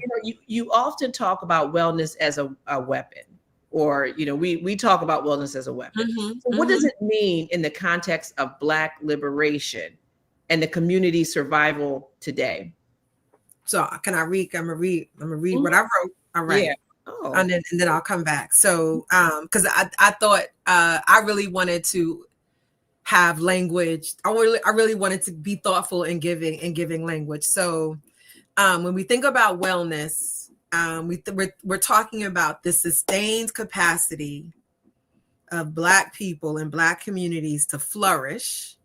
you often talk about wellness as a weapon, or we talk about wellness as a weapon. So what does it mean in the context of Black liberation and the community survival today? So can I read? I'm gonna read what I wrote. All right. Yeah. Oh. And then I'll come back. So because I thought I really wanted to have language. I really wanted to be thoughtful in giving language. So when we think about wellness, we're talking about the sustained capacity of Black people and Black communities to flourish,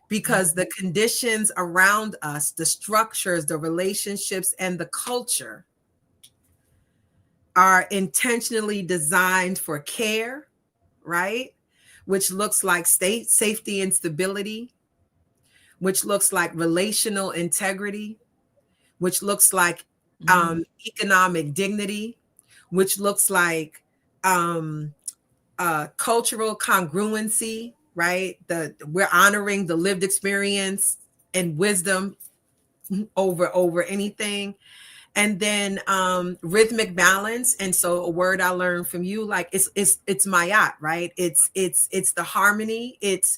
because the conditions around us, the structures, the relationships, and the culture are intentionally designed for care, right? Which looks like state safety and stability, which looks like relational integrity, which looks like economic dignity, which looks like cultural congruency, right? We're honoring the lived experience and wisdom over anything. And then rhythmic balance. And so a word I learned from you, like it's mayat, right? It's the harmony. It's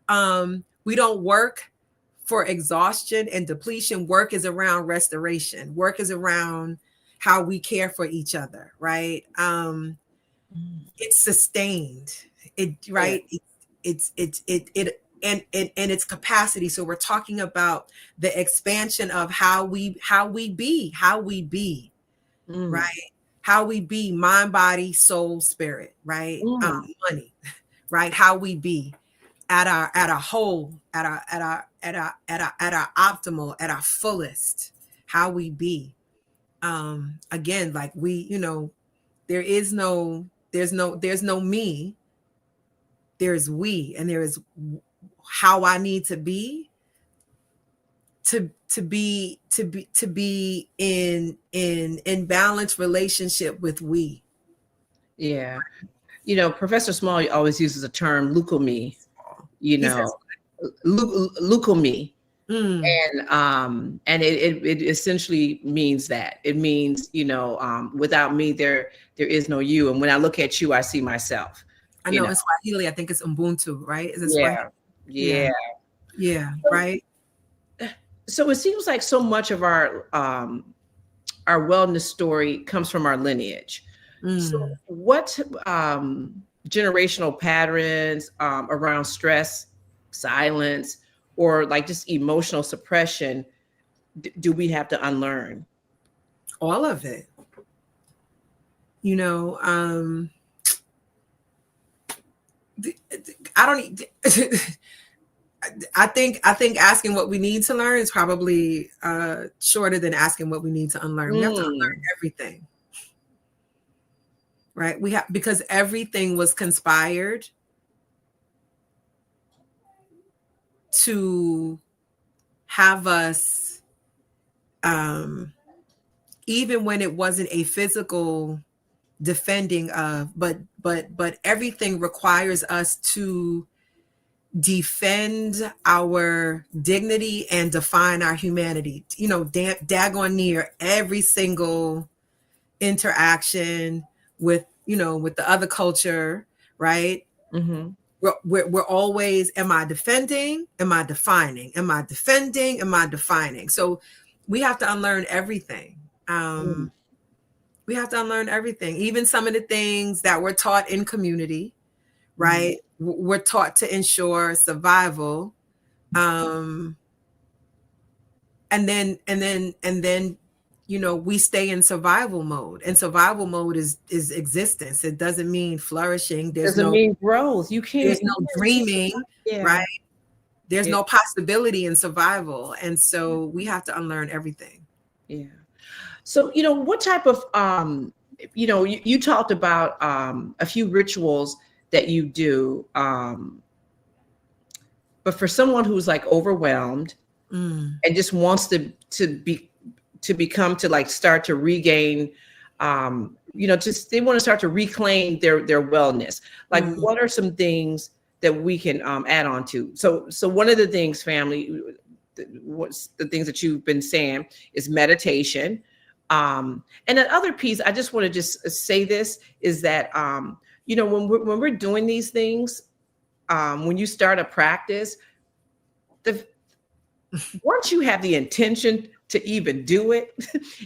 we don't work for exhaustion and depletion. Work is around restoration. Work is around how we care for each other, right? It's sustained. Right? Yeah. And its capacity. So we're talking about the expansion of how we be, right? How we be, mind, body, soul, spirit, right? Money, right? How we be at our whole, at our optimal, at our fullest, how we be. Again, like there's no me, there's we, and there is how I need to be to be in balanced relationship with we. Yeah. Professor Small always uses a term leucomy, leucomy. And it essentially means that. It means, without me, there is no you. And when I look at you, I see myself. I know in Swahili, I think it's Ubuntu, right? Is it Swahili? Yeah, right. So it seems like so much of our wellness story comes from our lineage. So what generational patterns around stress, silence, or like just emotional suppression do we have to unlearn? All of it. I think asking what we need to learn is probably shorter than asking what we need to unlearn. We have to unlearn everything, right? Because everything was conspired to have us, even when it wasn't a physical defending of, but everything requires us to defend our dignity and define our humanity. Daggone near every single interaction with the other culture, right? We're always, am I defending? Am I defining? Am I defending? Am I defining? So we have to unlearn everything. We have to unlearn everything, even some of the things that we're taught in community, right? We're taught to ensure survival. And then we stay in survival mode, and survival mode is existence. It doesn't mean flourishing. Doesn't mean growth. You can't. There's no dreaming, right? There's no possibility in survival, and so we have to unlearn everything. Yeah. So what type of you talked about a few rituals that you do, but for someone who's like overwhelmed and just wants to start to regain just they want to start to reclaim their wellness. Like, what are some things that we can add on to? So one of the things, family, what's the things that you've been saying is meditation. And another piece, I just want to just say this is that, when we're doing these things, when you start a practice, once you have the intention to even do it,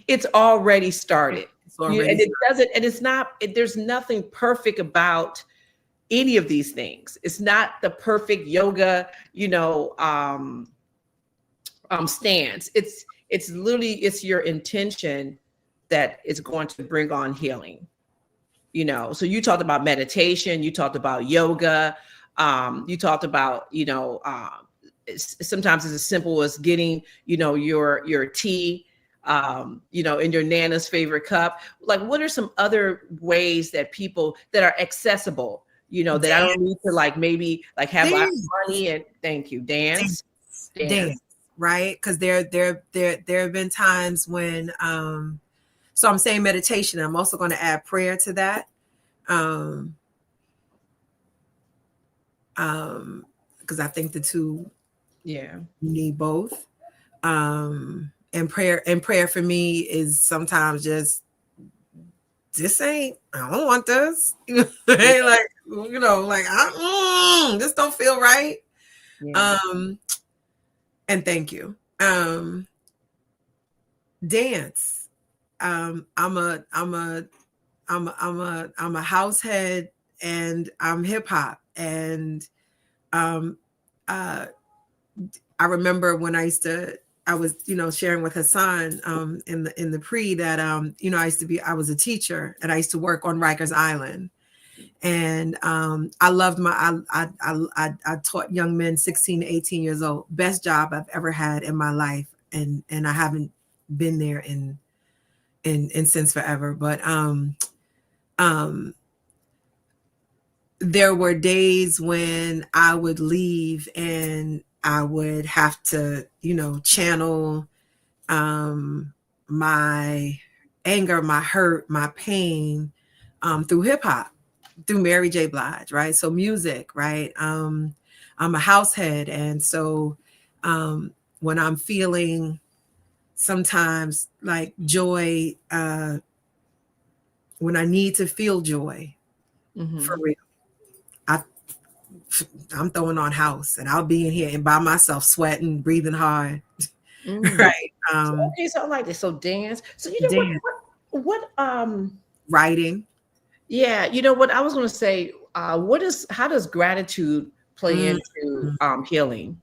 it's already started. There's nothing perfect about any of these things. It's not the perfect yoga, stance. It's literally, it's your intention that is going to bring on healing. So you talked about meditation, you talked about yoga, you talked about, sometimes it's as simple as getting, your tea, in your Nana's favorite cup. Like, what are some other ways that people that are accessible, that I don't need to maybe have money and thank you, dance. Right? Because there have been times when, so I'm saying meditation. I'm also going to add prayer to that. Because I think the two, you need both. And prayer for me is sometimes just, this ain't, I don't want this. This don't feel right. Yeah. And thank you. Dance. I'm a house head, and I'm hip hop. And I remember when I was sharing with Hassan in the pre that I was a teacher, and I used to work on Rikers Island. And I loved I taught young men 16 to 18 years old. Best job I've ever had in my life. And I haven't been there in since forever. But there were days when I would leave and I would have to, channel my anger, my hurt, my pain through hip hop, through Mary J. Blige, right? So music, right? I'm a house head. And so when I'm feeling sometimes like joy, when I need to feel joy, for real, I'm throwing on house, and I'll be in here and by myself, sweating, breathing hard. Right. So I like this. So dance. So what writing. Yeah, what I was going to say, how does gratitude play into healing?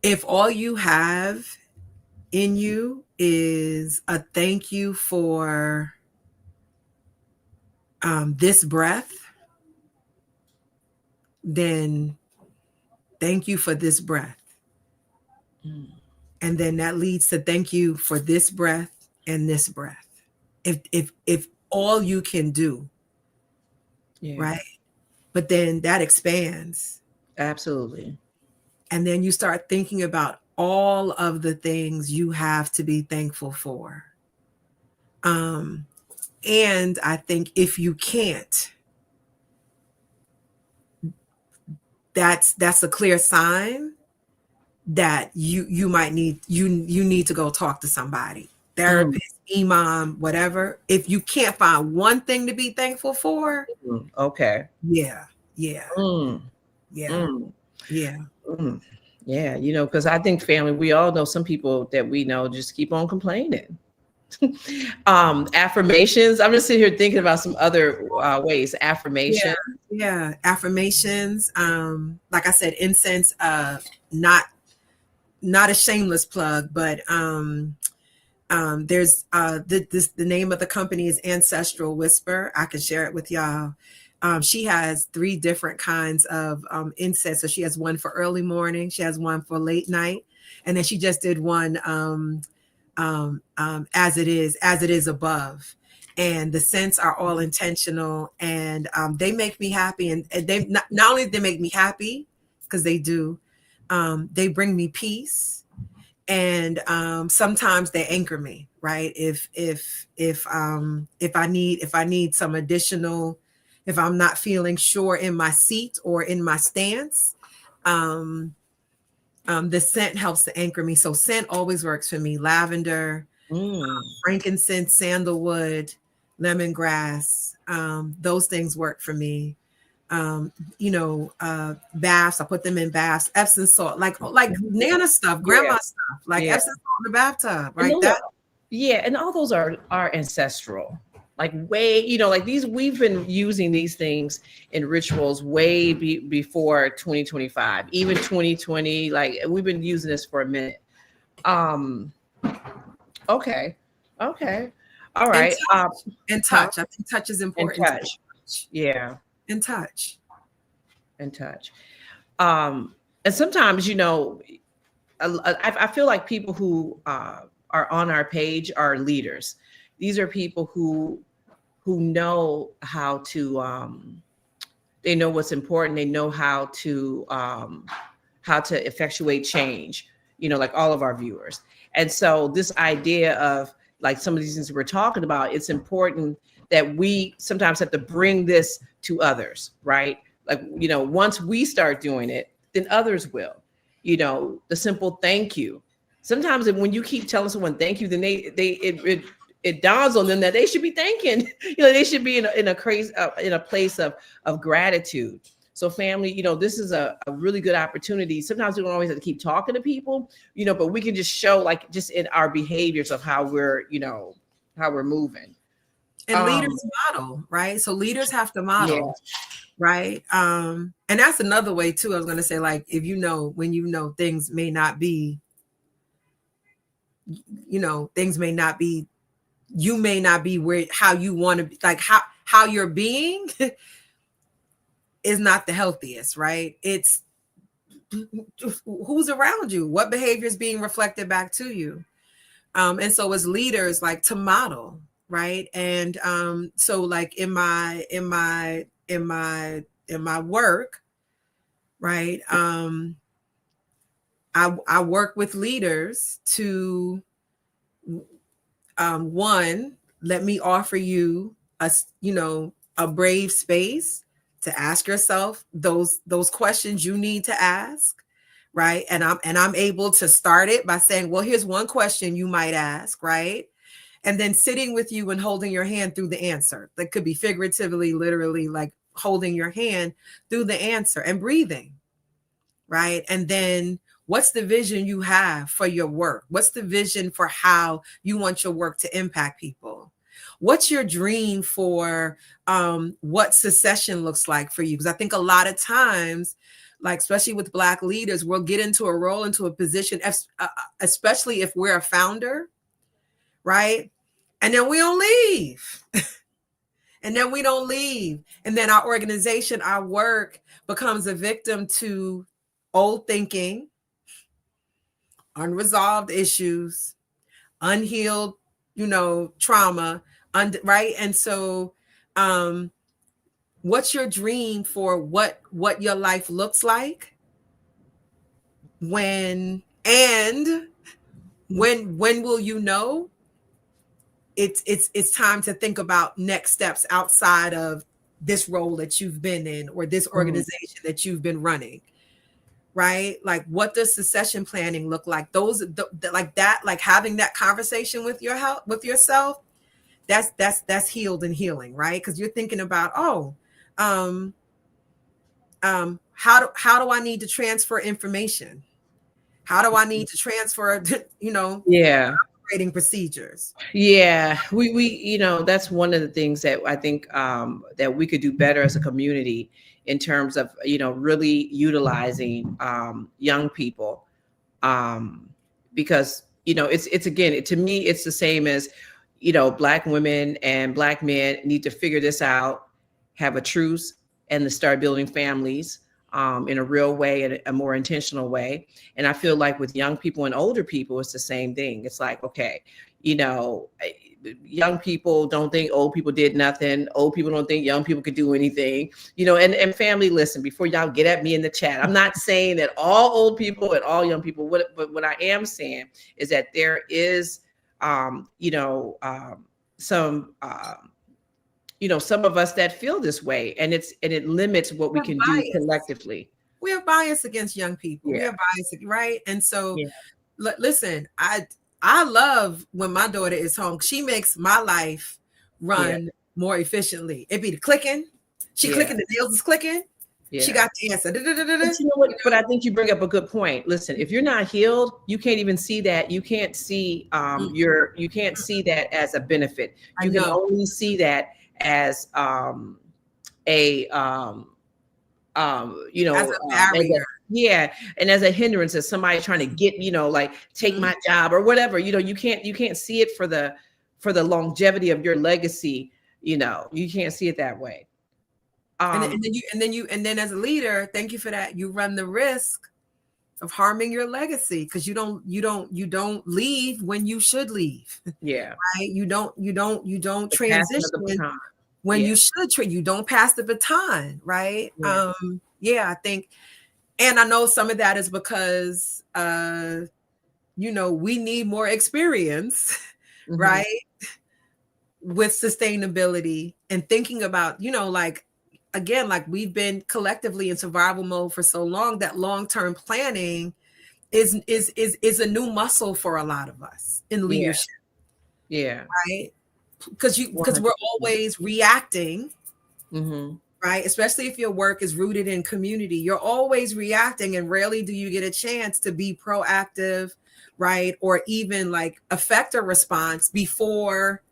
If all you have in you is a thank you for this breath, then thank you for this breath. And then that leads to thank you for this breath and this breath. If all you can do, right? But then that expands. Absolutely. And then you start thinking about all of the things you have to be thankful for. And I think if you can't, that's a clear sign that you might need you need to go talk to somebody, therapist, imam, whatever. If you can't find one thing to be thankful for, okay, yeah, because I think, family, we all know some people that we know just keep on complaining. Affirmations. I'm just sitting here thinking about some other ways. Affirmation. Yeah. Affirmations. Like I said, incense. Not a shameless plug, but there's the name of the company is Ancestral Whisper. I can share it with y'all. She has 3 different kinds of incense. So she has one for early morning, she has one for late night, and then she just did one as it is above. And the scents are all intentional, and they make me happy. And they not only they make me happy, because they do, they bring me peace. And sometimes they anchor me, right? If I need some additional, if I'm not feeling sure in my seat or in my stance, the scent helps to anchor me. So scent always works for me. Lavender, frankincense, sandalwood, lemongrass, those things work for me. Baths, I put them in baths, Epsom salt, like Nana stuff, grandma stuff, like Epsom salt in the bathtub, right? And all those are ancestral. Like like these, we've been using these things in rituals way before 2025, even 2020. Like we've been using this for a minute. Okay. All right. And touch. I think touch is important. And touch. Yeah. And touch. And sometimes, I feel like people who are on our page are leaders. These are people who know how to, they know what's important. They know how to effectuate change, like all of our viewers. And so this idea of like some of these things we're talking about, it's important that we sometimes have to bring this to others, right? Like, once we start doing it, then others will. The simple thank you. Sometimes when you keep telling someone thank you, then it dawns on them that they should be thanking. They should be in a place of gratitude. So family, this is a really good opportunity. Sometimes we don't always have to keep talking to people, but we can just show, like, just in our behaviors of how we're moving. And leaders model, right? So leaders have to model, right? And that's another way too. I was going to say, like, if when things may not be, things may not be, you may not be where how you want to be, like how you're being is not the healthiest, right? It's who's around you, what behavior is being reflected back to you. And so as leaders, like, to model, right? And so like in my work, right? I work with leaders to one, let me offer you a brave space to ask yourself those questions you need to ask, right? And I'm able to start it by saying, well, here's one question you might ask, right? And then sitting with you and holding your hand through the answer. That could be figuratively, literally, like holding your hand through the answer and breathing, right? And then what's the vision you have for your work? What's the vision for how you want your work to impact people? What's your dream for what succession looks like for you? Because I think a lot of times, like especially with Black leaders, we'll get into a role, into a position, especially if we're a founder, right? And then we don't leave. And then we don't leave. And then our organization, our work becomes a victim to old thinking, unresolved issues, unhealed, trauma, right? And so what's your dream for what your life looks like? When will you know? It's time to think about next steps outside of this role that you've been in or this organization that you've been running, right? Like, what does succession planning look like? Like having that conversation with yourself, that's healed and healing, right? Because you're thinking about, how do I need to transfer information? How do I need to transfer, operating procedures? Yeah, we that's one of the things that I think that we could do better as a community in terms of really utilizing young people, because it's again, to me it's the same as Black women and Black men need to figure this out, have a truce, and to start building families in a real way, in a more intentional way. And I feel like with young people and older people, it's the same thing. It's like, okay, young people don't think old people did nothing. Old people don't think young people could do anything, and family, listen, before y'all get at me in the chat, I'm not saying that all old people and all young people, but what I am saying is that there is, some of us that feel this way, and it limits what we can do collectively. We have bias against young people. We have bias, right? And so, listen, I love when my daughter is home. She makes my life run more efficiently. It be the clicking. She clicking, the nails is clicking. Yeah. She got the answer. But you know what? But I think you bring up a good point. Listen, if you're not healed, you can't even see that. You can't see you can't see that as a benefit. You can only see that as as a barrier. And as a hindrance, as somebody trying to get, like take my job or whatever. You can't see it for the longevity of your legacy. You can't see it that way. And then as a leader, thank you for that. You run the risk of harming your legacy because you don't leave when you should leave. Yeah. Right. You don't transition when you should. You don't pass the baton. Right. Yeah. I think, and I know some of that is because we need more experience, right, with sustainability and thinking about, again, like we've been collectively in survival mode for so long that long-term planning is a new muscle for a lot of us in leadership. Yeah. Right. Because we're always reacting. Mm-hmm. Right. Especially if your work is rooted in community, you're always reacting and rarely do you get a chance to be proactive, right? Or even like affect a response before.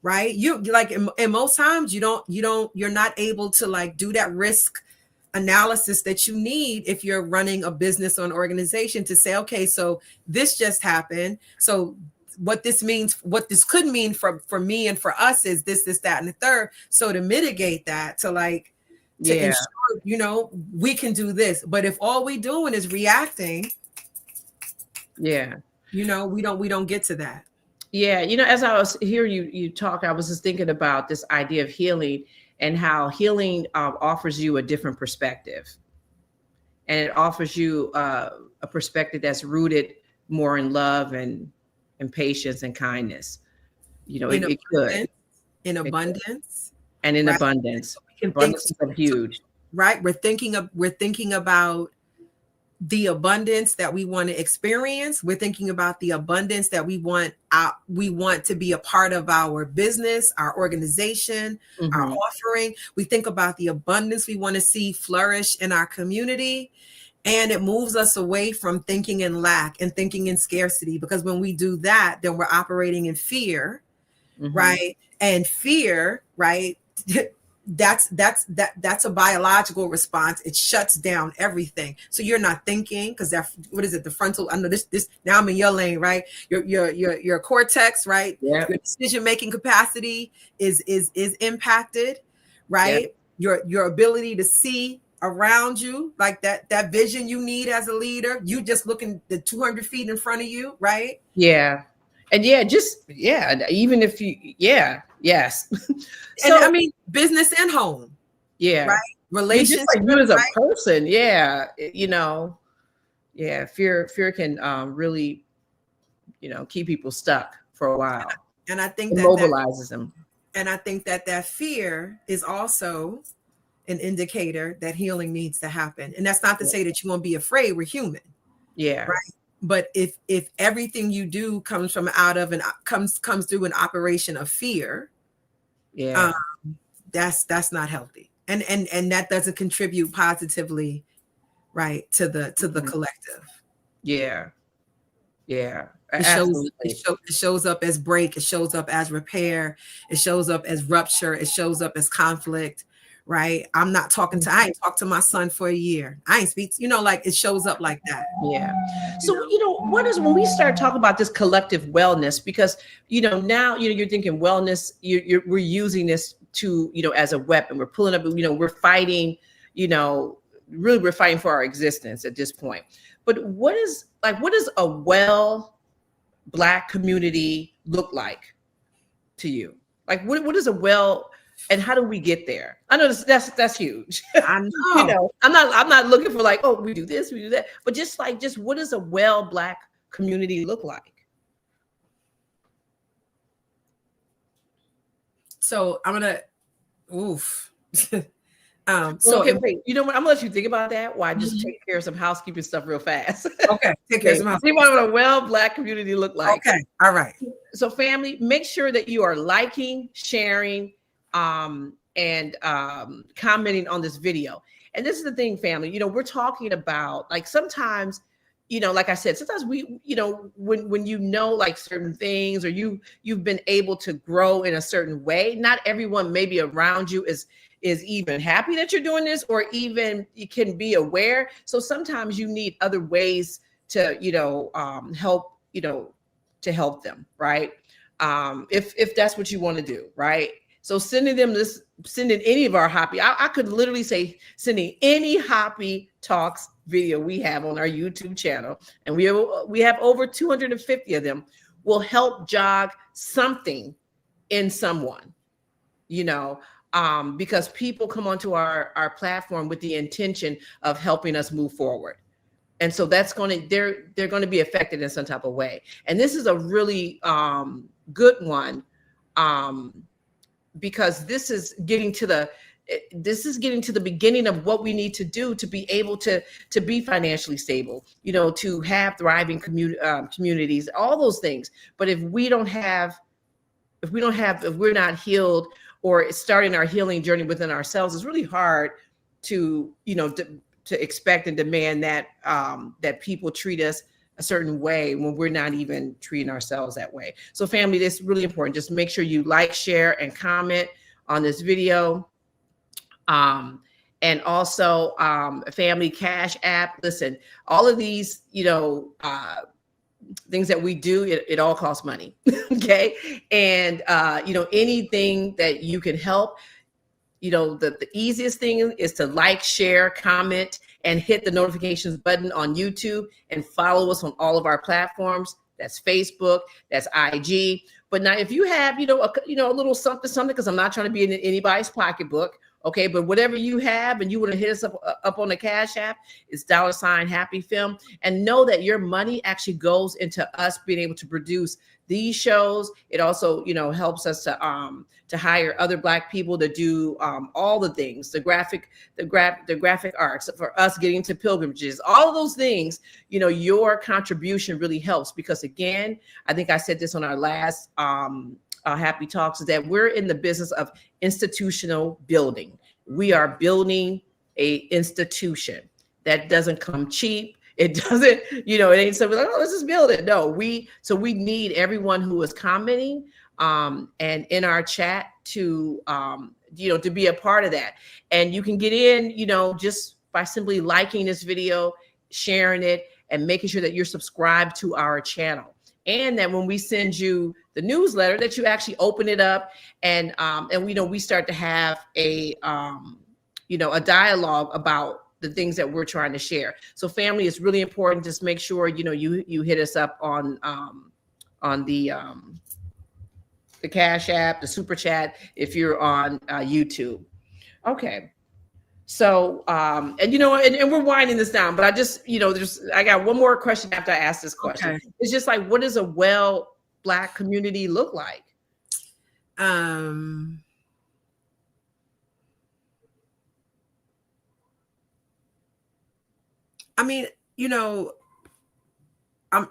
Right. You like in most times you're not able to like do that risk analysis that you need if you're running a business or an organization to say, OK, so this just happened. So what this could mean for me and for us is this, that, and the third. So to mitigate that, to ensure, we can do this. But if all we doing is reacting, we don't get to that. Yeah, as I was hearing you talk, I was just thinking about this idea of healing and how healing offers you a different perspective. And it offers you a perspective that's rooted more in love and patience and kindness. It could. In abundance. And in abundance. Abundance is huge. Right. We're thinking about the abundance that we want to experience. We're thinking about the abundance that we want to be a part of our business, our organization, our offering. We think about the abundance we want to see flourish in our community. And it moves us away from thinking in lack and thinking in scarcity, because when we do that, then we're operating in fear, right? And fear, right? That's a biological response. It shuts down everything. So you're not thinking, because the frontal, I know this now I'm in your lane, right? Your cortex, right? Yeah. Your decision-making capacity is impacted, right? Yeah. Your ability to see around you, like that vision you need as a leader, you just looking the 200 feet in front of you, right? Yeah. And even if you, yes. So, and I mean, business and home. Yeah. Right. Relationships. Like you as a person. Yeah. Fear can really, keep people stuck for a while. And I think it mobilizes them. And I think that fear is also an indicator that healing needs to happen. And that's not to say that you won't be afraid. We're human. Yeah. Right. But if everything you do comes through an operation of fear, that's not healthy, and that doesn't contribute positively, right, to the collective. Yeah. It shows up as break. It shows up as repair. It shows up as rupture. It shows up as conflict. Right. I ain't talked to my son for a year. I ain't speak, like it shows up like that. Yeah. So, what is, when we start talking about this collective wellness, because, now, you're thinking wellness, we're using this to, as a weapon. We're pulling up, we're fighting, really we're fighting for our existence at this point. But what does a well Black community look like? to you? Like what is a well, and how do we get there? I know that's huge. I know. You know, I'm not looking for like, oh, we do this, we do that, but just what does a well Black community look like? So I'm gonna, oof. So okay, wait. You know what? I'm gonna let you think about that. While I just take care of some housekeeping stuff real fast. Okay, take care of some housekeeping. See what a well Black community look like. Okay, all right. So family, make sure that you are liking, sharing, and commenting on this video. And this is the thing, family. You know, we're talking about like sometimes, you know, like I said, sometimes we, you know, when you know like certain things or you've been able to grow in a certain way, not everyone maybe around you is even happy that you're doing this, or even you can be aware. So sometimes you need other ways to, you know, help, you know, to help them, right? If that's what you want to do, right? So sending any of our HAPI, I could literally say sending any HAPI Talks video we have on our YouTube channel, and we have over 250 of them, will help jog something in someone, you know, because people come onto our platform with the intention of helping us move forward. And so that's they're going to be affected in some type of way. And this is a really good one, because this is getting to the beginning of what we need to do to be able to be financially stable, you know, to have thriving communities, all those things. But if we're not healed or starting our healing journey within ourselves, it's really hard to, you know, to expect and demand that that people treat us a certain way when we're not even treating ourselves that way. So family, this is really important. Just make sure you like, share, and comment on this video. And also family, Cash App. Listen, all of these, you know, things that we do, it all costs money. Okay. And, you know, anything that you can help, you know, the easiest thing is to like, share, comment, and hit the notifications button on YouTube, and follow us on all of our platforms. That's Facebook, that's IG. But now if you have, you know, a little something, because I'm not trying to be in anybody's pocketbook. Okay, but whatever you have and you want to hit us up on the Cash App, it's $HAPI Film. And know that your money actually goes into us being able to produce these shows. It also, you know, helps us to hire other Black people to do all the things, the graphic arts, for us getting to pilgrimages, all of those things. You know, your contribution really helps, because again, I think I said this on our last HAPI Talks, is that we're in the business of institutional building. We are building a institution that doesn't come cheap. It doesn't, you know, it ain't something like, oh, let's just build it. No, we need everyone who is commenting and in our chat to, you know, to be a part of that. And you can get in, you know, just by simply liking this video, sharing it, and making sure that you're subscribed to our channel. And that when we send you the newsletter, that you actually open it up, and we know we start to have a you know, a dialogue about the things that we're trying to share. So family, is really important. Just make sure, you know, you hit us up on the Cash App, the Super Chat, if you're on YouTube. Okay. So, and you know, and we're winding this down, but I just, you know, I got one more question after I ask this question. Okay. It's just like, what does a well Black community look like? I mean, you know, I'm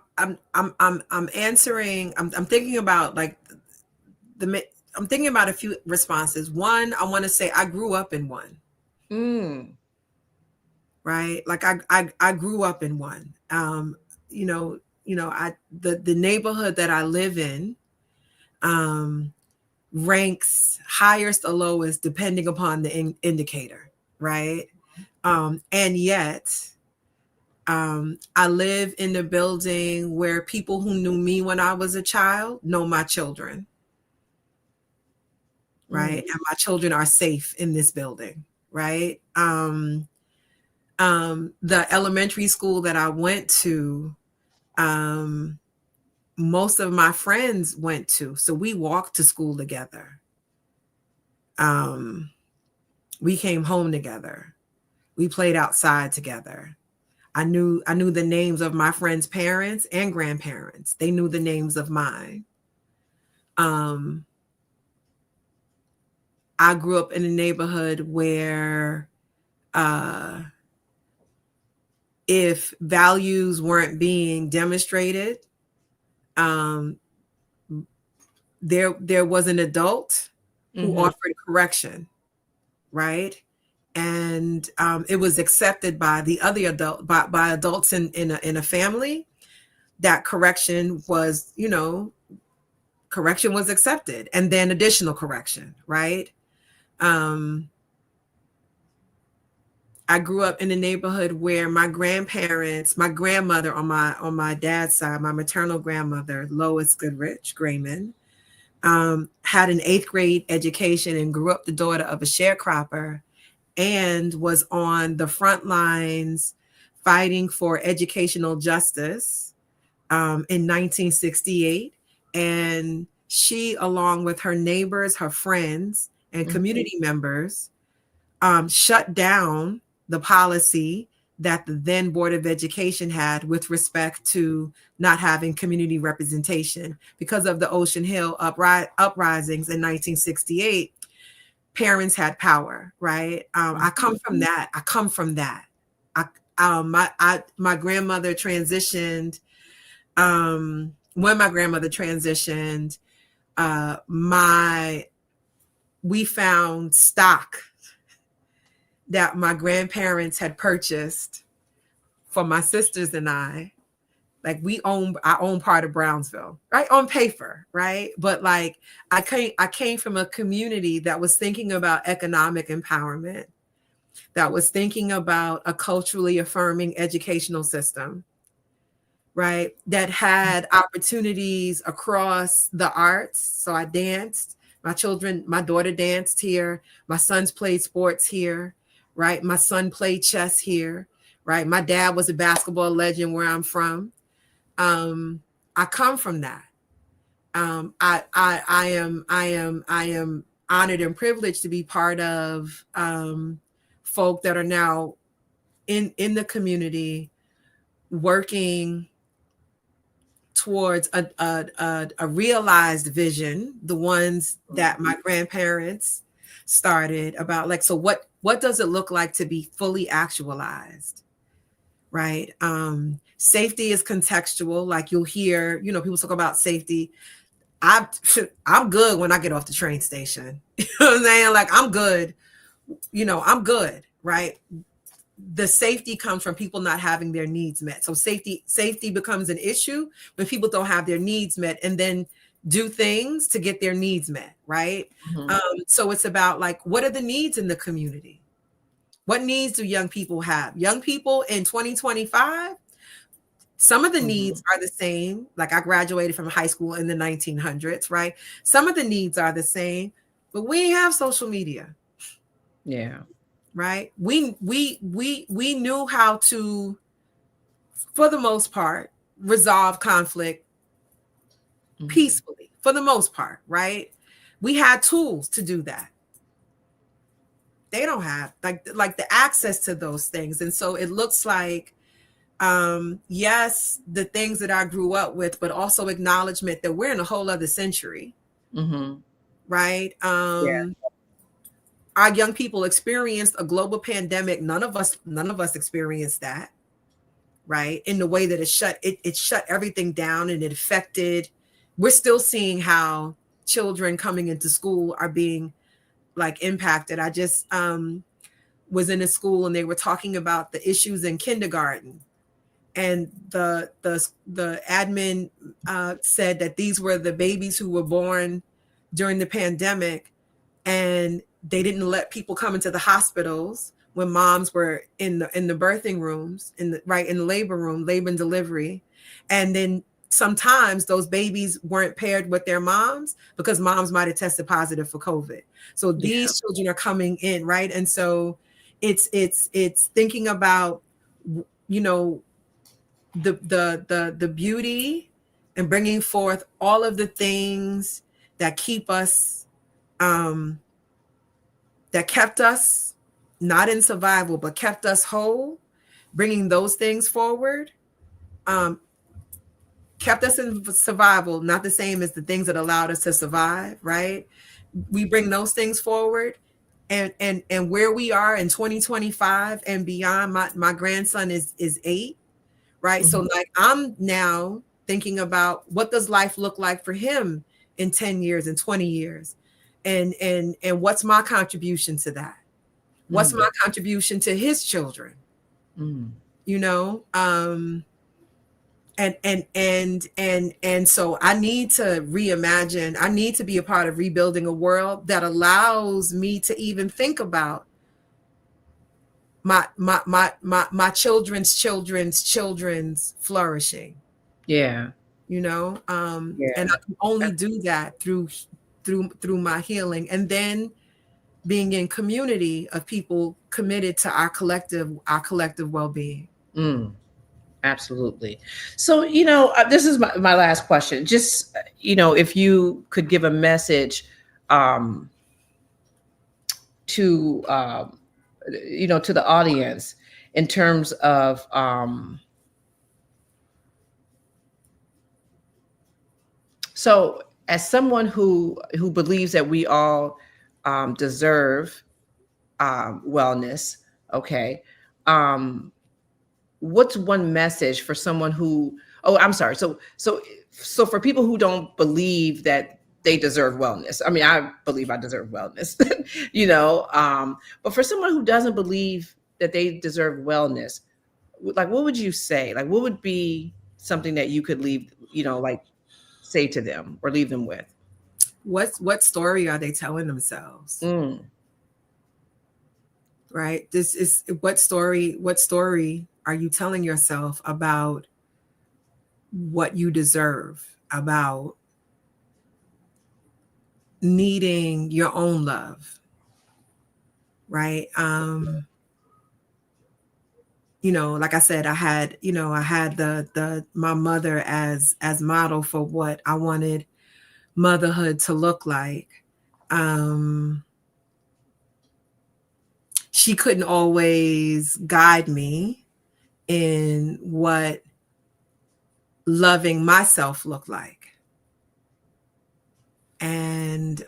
answering, I'm thinking about like I'm thinking about a few responses. One, I want to say I grew up in one. Right? Like I grew up in one. You know, the neighborhood that I live in ranks highest or lowest depending upon the indicator, right? And yet I live in a building where people who knew me when I was a child know my children, right? And my children are safe in this building, right? The elementary school that I went to, most of my friends went to. So we walked to school together. We came home together. We played outside together. I knew the names of my friends' parents and grandparents. They knew the names of mine. I grew up in a neighborhood where if values weren't being demonstrated, there was an adult who offered correction, right? And it was accepted by the other adult, by adults in a family, that correction was, correction was accepted, and then additional correction, right? I grew up in a neighborhood where my grandparents, my grandmother on my dad's side, my maternal grandmother, Lois Goodrich Grayman, had an 8th grade education and grew up the daughter of a sharecropper, and was on the front lines fighting for educational justice in 1968. And she, along with her neighbors, her friends, and community members, shut down the policy that the then Board of Education had with respect to not having community representation. Because of the Ocean Hill uprisings in 1968, parents had power, right? I come from that. My grandmother transitioned. When my grandmother transitioned, we found stock that my grandparents had purchased for my sisters and I. Like, I own part of Brownsville, right? On paper, right? But like, I came from a community that was thinking about economic empowerment, that was thinking about a culturally affirming educational system, right? That had opportunities across the arts. So I danced. My daughter danced here. My sons played sports here, right? My son played chess here, right? My dad was a basketball legend where I'm from. I come from that. I am honored and privileged to be part of folk that are now in the community working towards a realized vision, the ones that my grandparents started, about like, so what does it look like to be fully actualized, right? Safety is contextual. Like, you'll hear, people talk about safety. I'm good when I get off the train station. You know what I'm saying? Like, I'm good. I'm good, right? The safety comes from people not having their needs met. So safety becomes an issue when people don't have their needs met and then do things to get their needs met, right? So it's about, like, what are the needs in the community? What needs do young people have? Young people in 2025, some of the needs are the same. Like, I graduated from high school in the 1900s, right? Some of the needs are the same, but we have social media. Yeah. Right. We knew how to, for the most part, resolve conflict peacefully, for the most part, right? We had tools to do that. They don't have like the access to those things. And so it looks like, yes, the things that I grew up with, but also acknowledgement that we're in a whole other century. Right. Our young people experienced a global pandemic. None of us experienced that, right? In the way that it shut everything down, and it affected. We're still seeing how children coming into school are being like impacted. I just was in a school and they were talking about the issues in kindergarten, and the admin said that these were the babies who were born during the pandemic, and they didn't let people come into the hospitals when moms were in the birthing rooms, in the labor room, labor and delivery. And then sometimes those babies weren't paired with their moms because moms might have tested positive for COVID. So these children are coming in, right? And so it's thinking about, the beauty and bringing forth all of the things that keep us, that kept us not in survival, but kept us whole, bringing those things forward, kept us in survival, not the same as the things that allowed us to survive, right? We bring those things forward, and where we are in 2025 and beyond. My grandson is 8, right? So like I'm now thinking about what does life look like for him in 10 years and 20 years, and what's my contribution to that? What's my contribution to his children? You know, and so I need to reimagine. I need to be a part of rebuilding a world that allows me to even think about my children's children's flourishing. Yeah. You know, and I can only do that through my healing, and then being in community of people committed to our collective well-being. Absolutely. So, you know, this is my last question. Just, you know, if you could give a message to, you know, to the audience in terms of so as someone who believes that we all deserve wellness, okay, what's one message for someone who, oh, I'm sorry. So for people who don't believe that they deserve wellness, I mean, I believe I deserve wellness, you know, but for someone who doesn't believe that they deserve wellness, like, what would you say? Like, what would be something that you could leave, you know, like say to them or leave them with? What story are they telling themselves? Right? This is what story are you telling yourself about what you deserve, about needing your own love, right? You know, like I said, I had my mother as model for what I wanted motherhood to look like. She couldn't always guide me in what loving myself looked like. And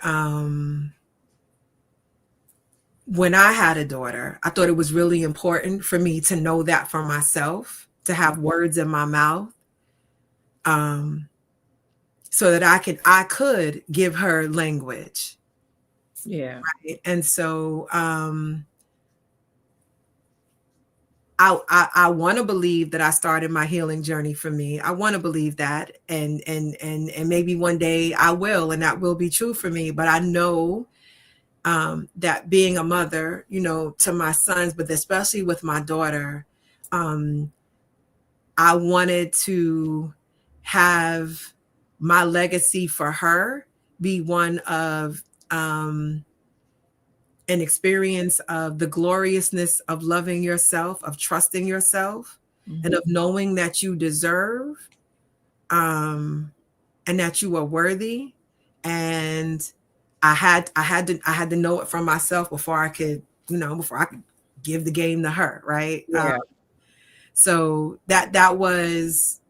when I had a daughter, I thought it was really important for me to know that for myself, to have words in my mouth, so that I could give her language. Yeah. Right? And so I want to believe that I started my healing journey for me. I want to believe that, and maybe one day I will, and that will be true for me. But I know that being a mother, you know, to my sons, but especially with my daughter, I wanted to have my legacy for her be one of an experience of the gloriousness of loving yourself, of trusting yourself, and of knowing that you deserve, and that you are worthy. And I had to know it from myself before I could give the game to her, right? Yeah. So that was,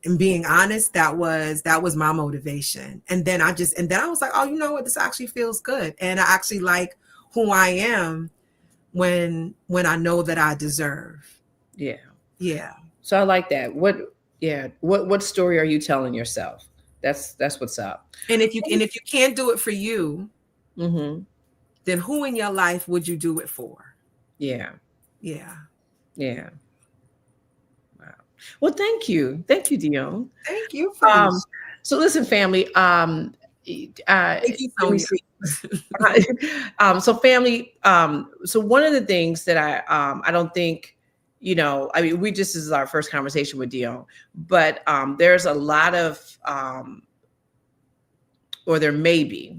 and being honest, that was my motivation. And then I was like, oh, you know what? This actually feels good, and I actually like who I am when I know that I deserve. Yeah. Yeah. So I like that. What story are you telling yourself? That's what's up. And if you can't do it for you, then who in your life would you do it for? Yeah. Yeah. Yeah. Wow. Well, thank you, Dionne. Thank you. Felicia. So listen, family. Thank you, Sonia. So family. So one of the things that I don't think, you know, I mean, this is our first conversation with Dionne, but there's a lot of, or there may be,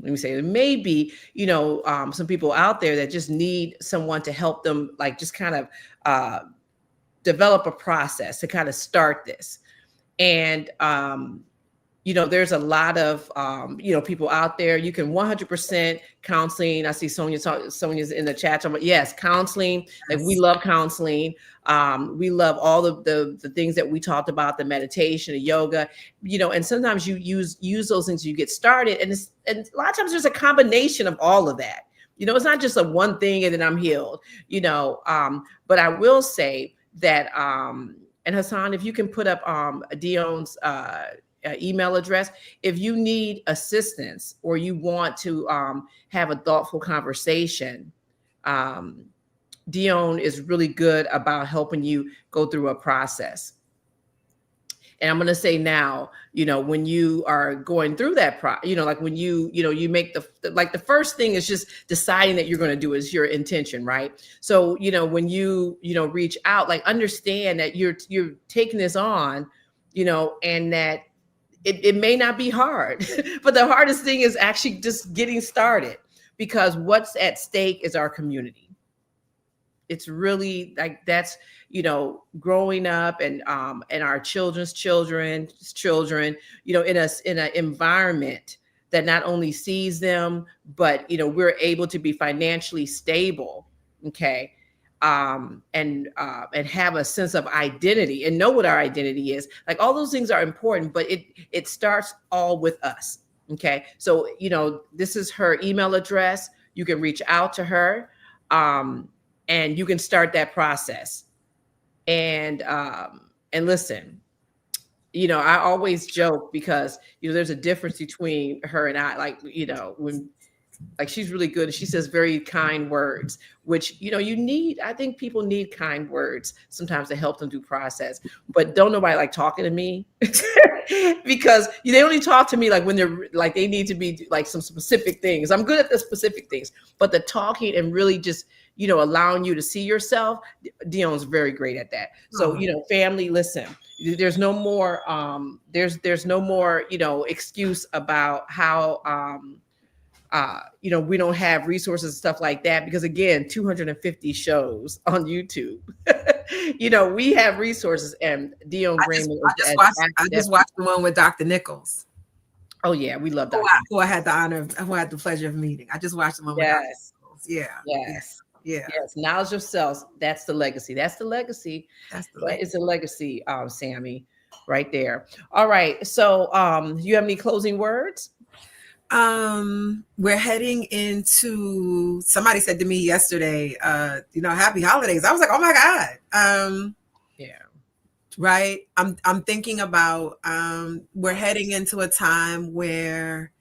you know, some people out there that just need someone to help them, like just kind of develop a process to kind of start this. And there's a lot of, people out there. You can 100% counseling. I see Sonia's in the chat. Yes, counseling. Like, we love counseling. We love all of the things that we talked about, the meditation, the yoga, and sometimes you use those things, you get started. And a lot of times there's a combination of all of that. It's not just a one thing and then I'm healed, but I will say that, and Hassan, if you can put up Dionne's email address, if you need assistance or you want to have a thoughtful conversation, Dionne is really good about helping you go through a process. And I'm going to say now, when you are going through that like when you make the first thing is just deciding that you're going to do is your intention, right? So, when you reach out, like, understand that you're taking this on, and that it may not be hard, but the hardest thing is actually just getting started, because what's at stake is our community. It's really like, that's, growing up and our children's children, in an environment that not only sees them, but, we're able to be financially stable. Okay. And have a sense of identity and know what our identity is. Like, all those things are important, but it starts all with us. Okay. So, this is her email address. You can reach out to her, and you can start that process. And listen, I always joke because, there's a difference between her and I, like, she's really good. She says very kind words, which, you need. I think people need kind words sometimes to help them do process, but don't nobody like talking to me because they only talk to me like when they're like, they need to be like some specific things. I'm good at the specific things, but the talking and really just, allowing you to see yourself, Dionne's very great at that. So, family, listen, there's no more, there's no more, excuse about how, we don't have resources and stuff like that, because again, 250 shows on YouTube. We have resources, and Dionne Grayman. I just watched the one with Dr. Nichols. Oh yeah, we love Dr. Who I had the pleasure of meeting. I just watched the one with Dr. Nichols. Yes. Knowledge of self. That's the legacy. It's a legacy, Sammy, right there. All right. So, you have any closing words? We're heading into, somebody said to me yesterday, happy holidays. I was like, oh my God. Yeah. Right. I'm thinking about, we're heading into a time where,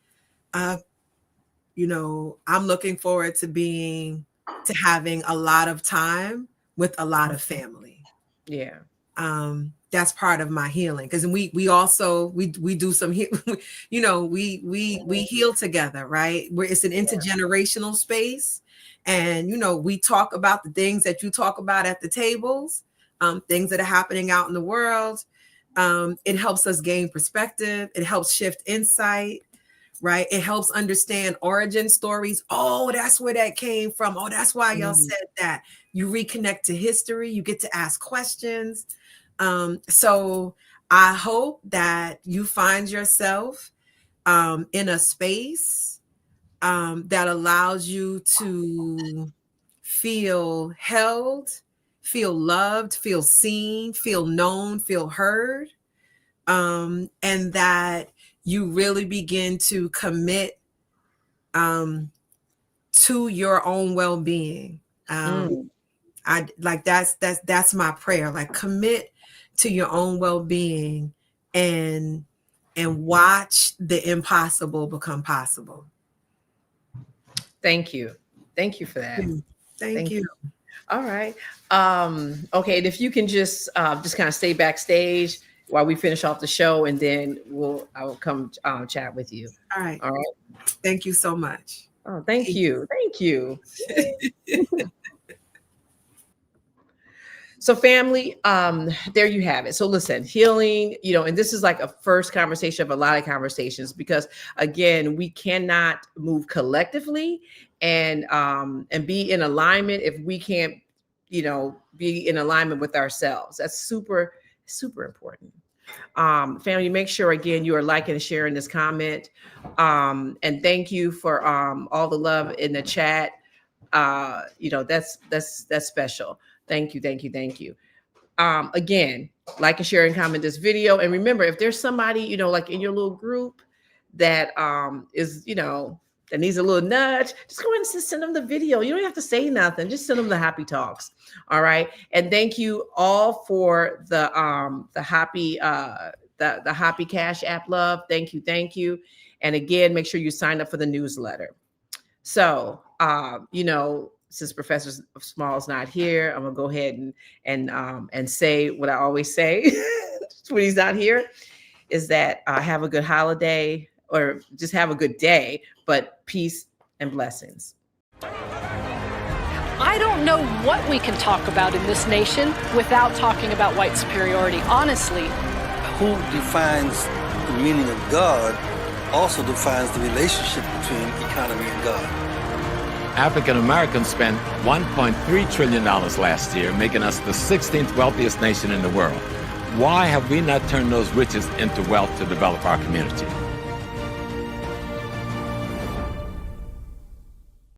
I'm looking forward to having a lot of time with a lot of family. Yeah. That's part of my healing, because we also do some we heal together, right? Where it's an intergenerational space, and we talk about the things that you talk about at the tables, things that are happening out in the world. It helps us gain perspective. It helps shift insight, right? It helps understand origin stories. Oh, that's where that came from. Oh, that's why y'all said that. You reconnect to history. You get to ask questions. So I hope that you find yourself in a space that allows you to feel held, feel loved, feel seen, feel known, feel heard, and that you really begin to commit to your own well-being. I like that's my prayer. Like, commit to your own well-being and watch the impossible become possible. Thank you for that. Thank you. All right. Okay. And if you can just kind of stay backstage while we finish off the show, and then I will come chat with you. All right. All right. Thank you so much. Oh, thank you. So family, there you have it. So listen, healing, and this is like a first conversation of a lot of conversations, because again, we cannot move collectively and be in alignment if we can't, be in alignment with ourselves. That's super, super important. Family, make sure again you are liking and sharing this comment. And thank you for all the love in the chat. That's special. Thank you. Again, like and share and comment this video. And remember, if there's somebody, like in your little group that is, that needs a little nudge, just go ahead and send them the video. You don't have to say nothing. Just send them the HAPI Talks. All right. And thank you all for the HAPI the HAPI Cash App love. Thank you. And again, make sure you sign up for the newsletter. So, since Professor Small's not here, I'm gonna go ahead and say what I always say when he's not here, is that have a good holiday, or just have a good day, but peace and blessings. I don't know what we can talk about in this nation without talking about white superiority, honestly. Who defines the meaning of God also defines the relationship between economy and God. African Americans spent $1.3 trillion last year, making us the 16th wealthiest nation in the world. Why have we not turned those riches into wealth to develop our community?